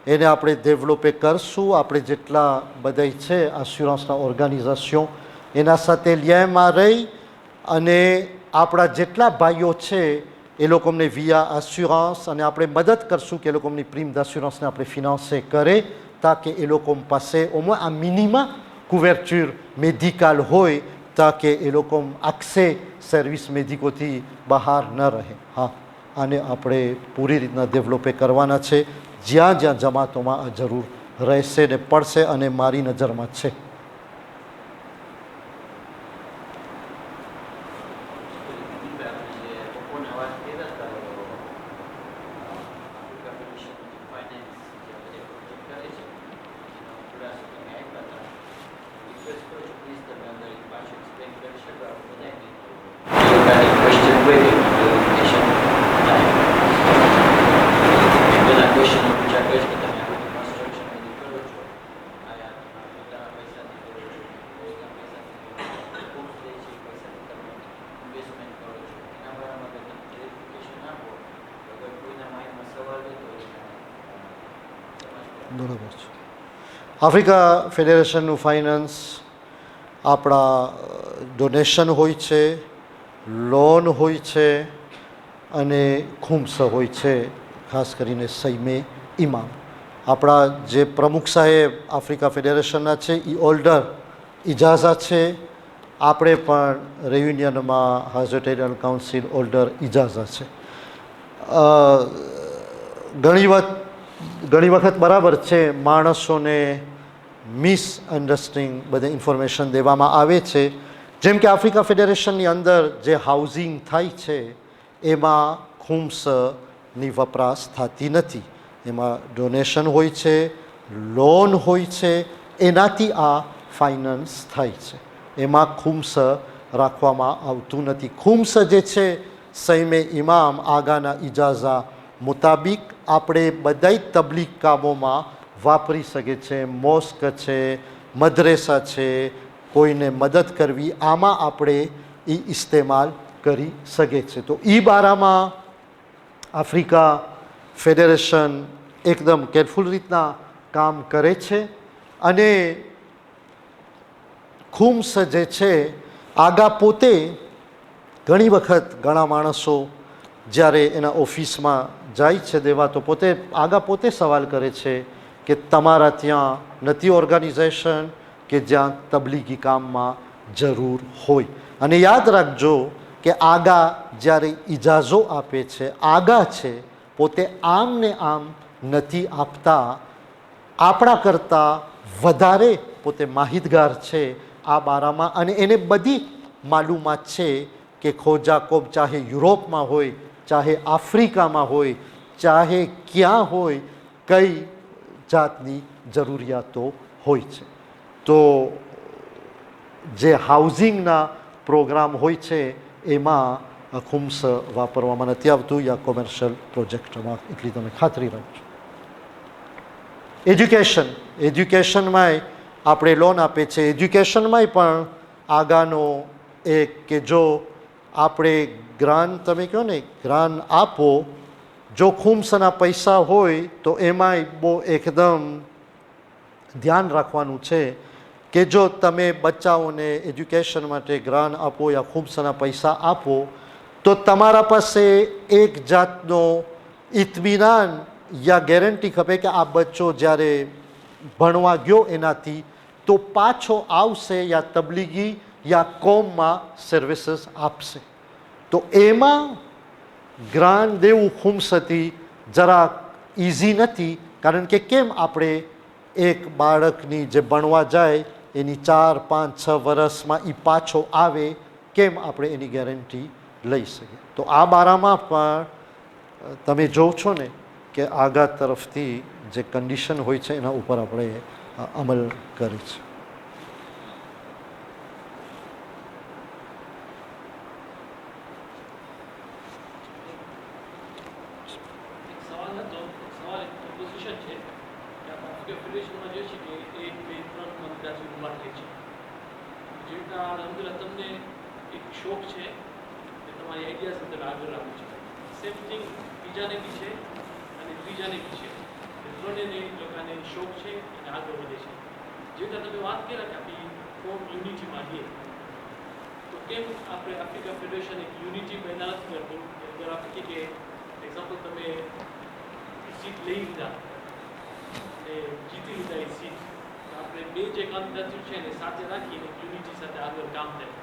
એને આપણે ડેવલપે કરશું. આપણે જેટલા બધા છે એશ્યોરન્સના ઓર્ગેનાઇઝેશન એના સાથે લ્યામાં રહી અને આપણા જેટલા ભાઈઓ છે એ લોકોને વિયા એશ્યોરન્સ અને આપણે મદદ કરશું કે એ લોકોની પ્રીમ એશ્યોરન્સને આપણે ફિનાન્સે કરે, તાકે એ લોકો પાસે આ મિનિમમ કુવેર્ચ્યુર મેડિકલ હોય, તાકે એ લોકો આખસે સર્વિસ મેડિકોથી બહાર ન રહે. હા, આને આપણે પૂરી રીતના ડેવલપે કરવાના છે જ્યાં જમાતોમાં આ જરૂર રહેશે ને પડશે, અને મારી નજરમાં છે. બરાબર છે. આફ્રિકા ફેડરેશનનું ફાઇનાન્સ આપણા ડોનેશન હોય છે, લોન હોય છે અને ખુમ્સ હોય છે, ખાસ કરીને સૈમે ઇમામ. આપણા જે પ્રમુખ સાહેબ આફ્રિકા ફેડરેશનના છે એ ઓલ્ડર ઇજાઝા છે. આપણે પણ રેયુનિયનમાં હાઝર્ટેરિયન કાઉન્સિલ ઓલ્ડર ઇજાઝા છે. ઘણી વખત બરાબર છે માણસોને મિસઅન્ડરસ્ટેન્ડિંગ બધે ઇન્ફોર્મેશન દેવામાં આવે છે. જેમ કે આફ્રિકા ફેડરેશનની અંદર જે હાઉસિંગ થાય છે એમાં ખુમ્સની વપરાશ થતી નથી. એમાં ડોનેશન હોય છે, લોન હોય છે, એનાથી આ ફાઇનાન્સ થાય છે. એમાં ખુમ્સ રાખવામાં આવતું નથી. ખુમ્સ જે છે સૈમે ઇમામ આગાના ઇજાઝા મુતાબિક આપણે બધા તબલીગ કામોમાં વાપરી શકે છે. મોસ્ક છે, મદ્રેસા છે, કોઈને મદદ કરવી, આમાં આપણે એ ઇસ્તેમાલ કરી શકે છે. તો એ બારામાં આફ્રિકા ફેડરેશન એકદમ કેરફુલ રીતના કામ કરે છે. અને ખુમ્સ જે છે આગા પોતે ઘણી વખત ઘણા માણસો જ્યારે એના ઓફિસમાં જાય છે દેવા તો આગા પોતે સવાલ કરે છે કે તમારા ત્યાં નથી ઓર્ગેનાઇઝેશન કે જ્યાં તબલીગી કામમાં જરૂર હોય. અને યાદ રાખજો કે આગા જ્યારે ઇજાઝો આપે છે, આગા છે પોતે આમ ને આમ નથી આપતા. આપણા કરતાં વધારે પોતે માહિતગાર છે આ બારામાં અને એને બધી માલુમાત છે કે ખોજા કોબ ચાહે યુરોપમાં હોય, ચાહે આફ્રિકામાં હોય, ચાહે ક્યાં હોય, કઈ જાતની જરૂરિયાતો હોય છે. તો જે હાઉસિંગના પ્રોગ્રામ હોય છે એમાં ખુમ્સ વાપરવામાં નથી આવતું યા કોમર્શિયલ પ્રોજેક્ટમાં, એટલી તમે ખાતરી રાખજો. એજ્યુકેશનમાંય આપણે લોન આપે છે. એજ્યુકેશનમાંય પણ આગાનો એક કે જો આપણે ગ્રાન્ટ, તમે કહો ને ગ્રાન્ટ આપો, જો ખુમ્સના પૈસા હોય તો એમાંય બહુ એકદમ ધ્યાન રાખવાનું છે કે જો તમે બચ્ચાઓને એજ્યુકેશન માટે ગ્રાન્ટ આપો યા ખુમ્સના પૈસા આપો તો તમારા પાસે એક જાતનો ઇત્મીનાન યા ગેરંટી ખપે કે આ બચ્ચો જ્યારે ભણવા ગયો એનાથી તો પાછો આવશે યા તબલીગી યા કોમમાં સર્વિસીસ આપશે. તો એમાં ગ્રાન્ટ દેવું ખુમ્સથી જરાક ઇઝી નથી. કારણ કે કેમ આપણે એક બાળકની જે ભણવા જાય એની 4, 5, 6 વર્ષમાં એ પાછો આવે, કેમ આપણે એની ગેરંટી લઈ શકીએ? તો આ બારામાં પણ તમે જોવો છો ને કે આગા તરફથી જે કન્ડિશન હોય છે એના ઉપર આપણે અમલ કરી છે. શોખ છે કે તમારી આઈડિયાઝ અંદર આગળ આવવું છે. સેમ થિંગ બીજાને બી છે અને ત્રીજાને બી છે. ત્રણેયને લોકોને શોખ છે અને આગળ વધે છે. જે રીતે તમે વાત કર્યા કે આપણી ફોર્મ યુનિટીમાં રહીએ તો કેમ આપણે આફ્રિકા ફેડરેશન એક યુનિટી પહેલાં નથી કરતું. અગર આપણે કે એક્ઝામ્પલ તમે સીટ લઈ લીધા અને જીતી લીધા એ સીટ, આપણે બે જે કામદાર છે એને સાથે રાખીને યુનિટી સાથે આગળ કામ થાય.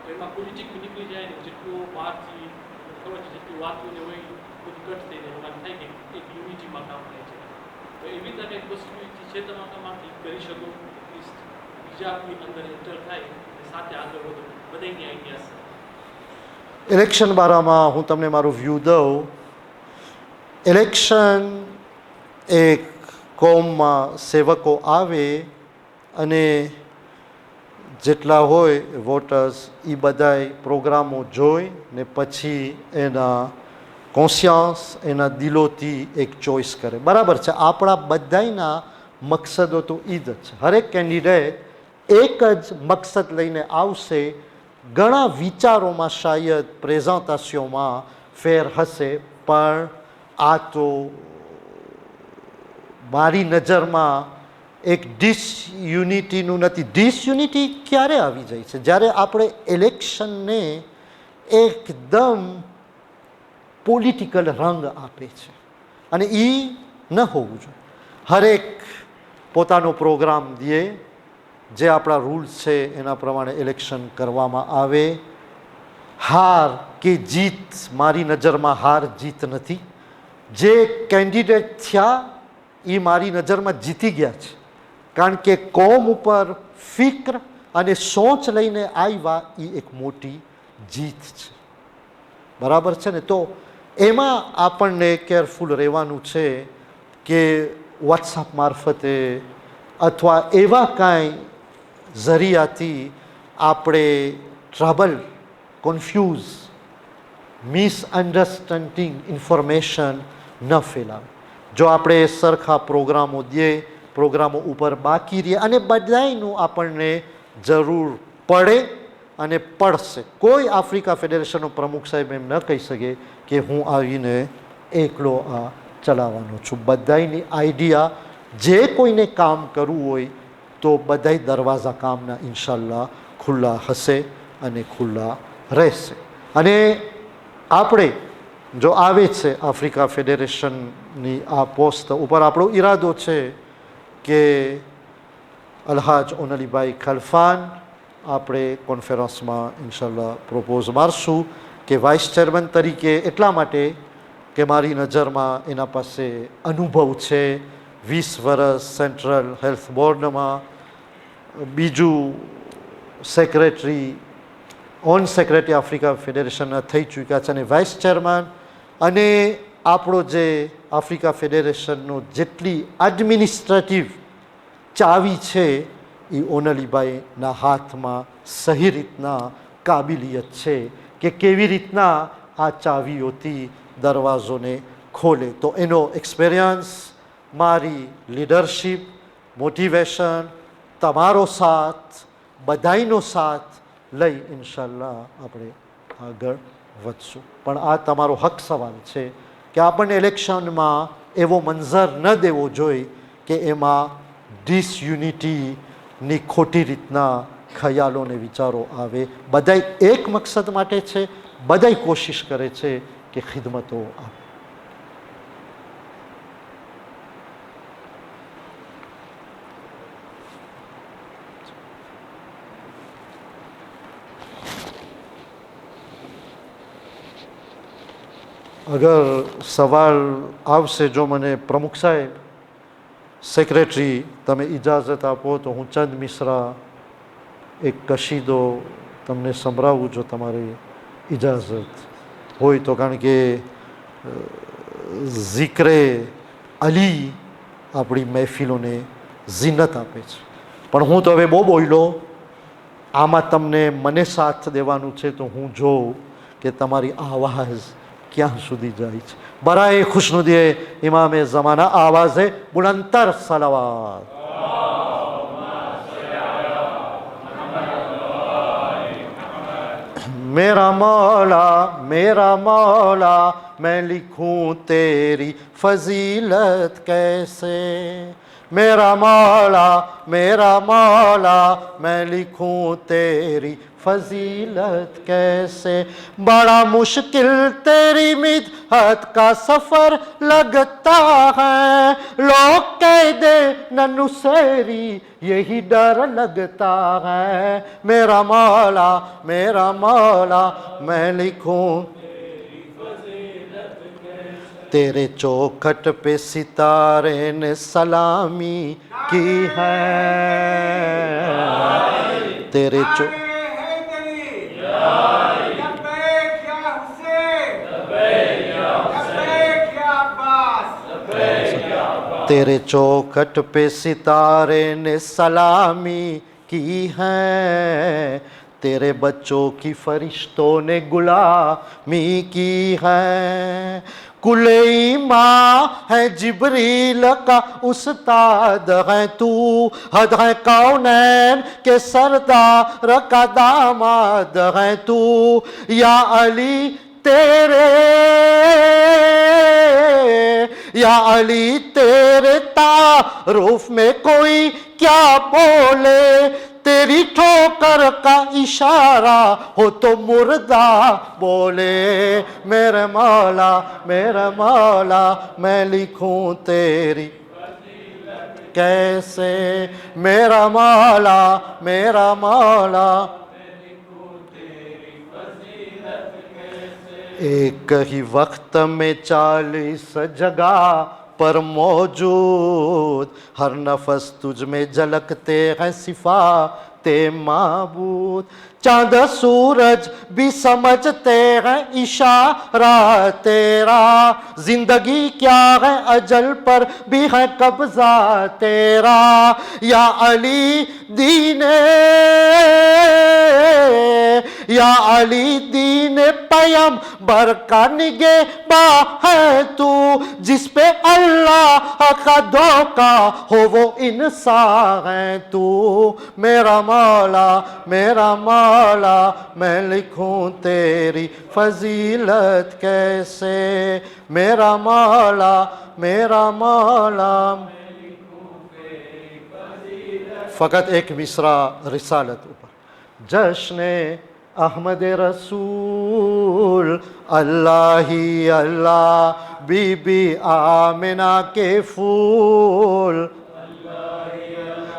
તો એમાં પોલિટિક નીકળી જાય ને જેટલું બહારથી ખબર છે જેટલું વાતું ને હોય બધું કટ થઈને એમાં થાય કે એક યુનિટીમાં કામ થાય છે. તો એવી રીતે એક પોસિબિલિટી છે તમારામાં કરી શકો, એટલીસ્ટ બીજા આપની અંદર એન્ટર થાય અને સાથે આગળ વધો, બધાની આઈડિયાઝ. ઇલેક્શન બારામાં હું તમને મારું વ્યૂ દઉં. ઇલેક્શન એક કોમમાં સેવકો આવે અને જેટલા હોય વોટર્સ એ બધાય પ્રોગ્રામો જોઈ ને પછી એના કોન્શિયન્સ, એના દિલોથી એક ચોઈસ કરે. બરાબર છે, આપણા બધાના મકસદો તો એ જ છે. હરેક કેન્ડિડેટ એક જ મકસદ લઈને આવશે. ઘણા વિચારોમાં શાયદ પ્રેઝન્ટેશનમાં ફેર હશે, પણ આ તો મારી નજરમાં એક ડિસયુનિટીનું નથી. ડિસયુનિટી ક્યારે આવી જાય છે? જ્યારે આપણે ઇલેક્શનને એકદમ પોલિટિકલ રંગ આપે છે, અને એ ન હોવું જોઈએ. હરેક પોતાનો પ્રોગ્રામ દે, જે આપણા રૂલ્સ છે એના પ્રમાણે ઇલેક્શન કરવામાં આવે. હાર કે જીત, મારી નજરમાં હાર જીત નથી. જે કેન્ડિડેટ થયા એ મારી નજરમાં જીતી ગયા છે, કારણ કે કોમ ઉપર ફિક્ર અને સોચ લઈને આવ્યા, એ એક મોટી જીત છે. બરાબર છે ને? તો એમાં આપણને કેરફુલ રહેવાનું છે કે વોટ્સઅપ મારફતે અથવા એવા કાંઈ ઝરિયાથી આપણે ટ્રબલ, કન્ફ્યુઝ, મિસઅન્ડરસ્ટેન્ડિંગ ઇન્ફોર્મેશન ન ફેલાવે. જો આપણે સરખા પ્રોગ્રામો દઈએ, પ્રોગ્રામો ઉપર બાકી રહીએ, અને બધાયનું આપણને જરૂર પડે અને પડશે. કોઈ આફ્રિકા ફેડરેશનનો પ્રમુખ સાહેબ એમ ન કહી શકે કે હું આવીને એકલો આ ચલાવવાનો છું. બધાયની આઈડિયા, જે કોઈને કામ કરવું હોય તો બધાય દરવાજા કામના ઇન્શાલ્લાહ ખુલ્લા હશે અને ખુલ્લા રહેશે. અને આપણે જો આવે છે આફ્રિકા ફેડરેશનની આ પોસ્ટ ઉપર, આપણો ઈરાદો છે કે અલ્હાજ ઓનલીભાઈ ખલફાન આપણે કોન્ફરન્સમાં ઇન્શાલ્લાહ પ્રોપોઝ મારશું કે વાઇસ ચેરમેન તરીકે, એટલા માટે કે મારી નજરમાં એના પાસે અનુભવ છે. 20 વર્ષ સેન્ટ્રલ હેલ્થ બોર્ડમાં, બીજું સેક્રેટરી, ઓન સેક્રેટરી આફ્રિકા ફેડરેશનના થઈ ચૂક્યા છે, અને વાઇસ ચેરમેન. અને આપણો જે આફ્રિકા ફેડરેશનનો જેટલી એડમિનિસ્ટ્રેટિવ ચાવી છે એ ઓનલીભાઈના હાથમાં સહી રીતના કાબિલિયત છે કે કેવી રીતના આ ચાવીઓથી દરવાજોને ખોલે. તો એનો એક્સપિરિયન્સ, મારી લીડરશીપ, મોટિવેશન, તમારો સાથ, બધાયનો સાથ લઈ ઇન્શાલ્લાહ આપણે આગળ વધશું. પણ આ તમારો હક સવાલ છે કે આપણને ઇલેક્શનમાં એવો મંઝર ન દેવો જોઈએ કે એમાં ડિસયુનિટીની ખોટી રીતના ખ્યાલો ને વિચારો આવે. બધાય એક મકસદ માટે છે, બધાય કોશિશ કરે છે કે ખિદમતો આપે. અગર સવાલ આવશે, જો મને પ્રમુખ સાહેબ, સેક્રેટરી, તમે ઇજાઝત આપો તો હું ચંદ મિશ્રા એક કશીદો તમને સંભળાવું, જો તમારી ઇજાઝત હોય તો. કારણ કે ઝિક્રે અલી આપણી મહેફિલોને ઝીનત આપે છે. પણ હું તો હવે બહુ બોલ્યો, આમાં તમને મને સાથ દેવાનું છે, તો હું જોઉં કે તમારી આવાજ ક્યાં સુધી જાય છે. બરાએ ખુશનુદીએ ઇમામે ઝમાના આવાઝે બુલંતર સલાવાત. मेरा मौला मैं लिखूं तेरी फजीलत कैसे. मेरा मौला मैं लिखूं तेरी फजीलत कैसे. बड़ा मुश्किल तेरी मिदहत का सफ़र लगता है. लोग कह दे ननुसेरी यही डर लगता है. मेरा मौला मैं लिखूं तेरे चौखट पे सितारे ने सलामी की है. तेरे तेरे चौखट पे सितारे ने सलामी की है. तेरे बच्चों की फरिश्तों ने गुलामी की है. कुले माँ है जिब्रील का उस्ताद है तू. हद है कौनैन के सरदार का दामाद है तू. या अली तेरे یا علی تیرے تعارف میں کوئی کیا بولے، تیری ٹھوکر کا اشارہ ہو تو مردہ بولے، میرے مولا میرے مولا میں لکھوں تیری کیسے، میرا مولا میرا مولا ایک ہی وقت میں 40 جگہ پر موجود، ہر نفس تجھ میں جھلکتے ہیں صفات معبود، چاند سورج بھی سمجھتے ہیں اشارہ تیرا، زندگی کیا ہے اجل پر بھی ہے قبضہ تیرا، یا علی دین یا علی دین پیغمبر کا نگہباں ہے تو، جس پہ اللہ کا دھوکا ہو وہ انسان ہے تو، میرا مولا میرا مولا میں لکھوں تیری فضیلت کیسے، میرا مولا میرا مولا۔ فقط ایک مصرع رسالت اوپر، جشن احمد رسول اللہ ہی اللہ، بی بی آمنہ کے پھول،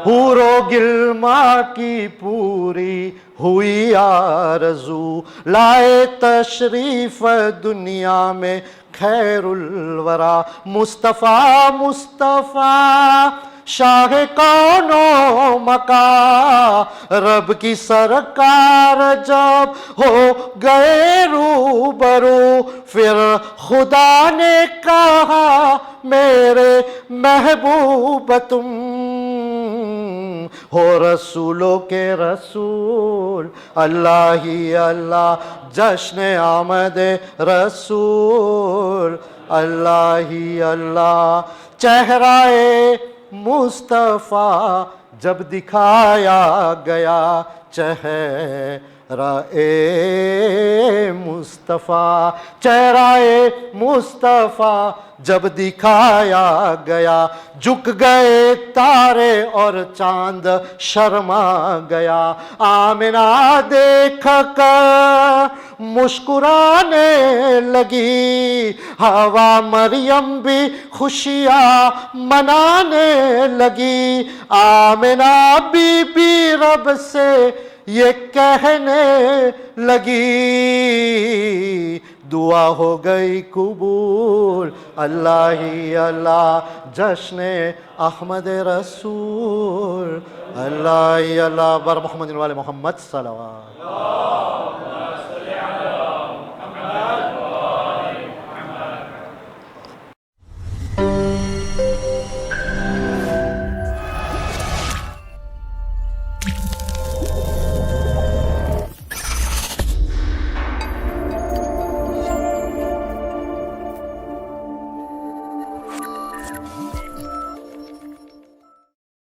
حور و گلما کی پوری ہوئی آرزو، لائے تشریف دنیا میں خیر الورا، مصطفیٰ مصطفیٰ شاہ کون و مکان، رب کی سرکار جب ہو گئے روبرو، پھر خدا نے کہا میرے محبوب تم ہو رسولوں کے رسول، اللہ ہی اللہ جشن آمد رسول، اللہ ہی اللہ، چہرہ مصطفیٰ جب دکھایا گیا، چہرہ مصطفیٰ، چہرہ مصطفیٰ جب دکھایا گیا، جھک گئے تارے اور چاند شرما گیا، آمنہ دیکھ کر مسکرانے لگی، حوا مریم بھی خوشیاں منانے لگی، آمنہ بی بی رب سے یہ کہنے لگی، دعا ہو گئی قبول، اللہ ہی اللہ جشن احمد رسول، اللہ ہی اللہ بر محمد وعلی محمد صلوات۔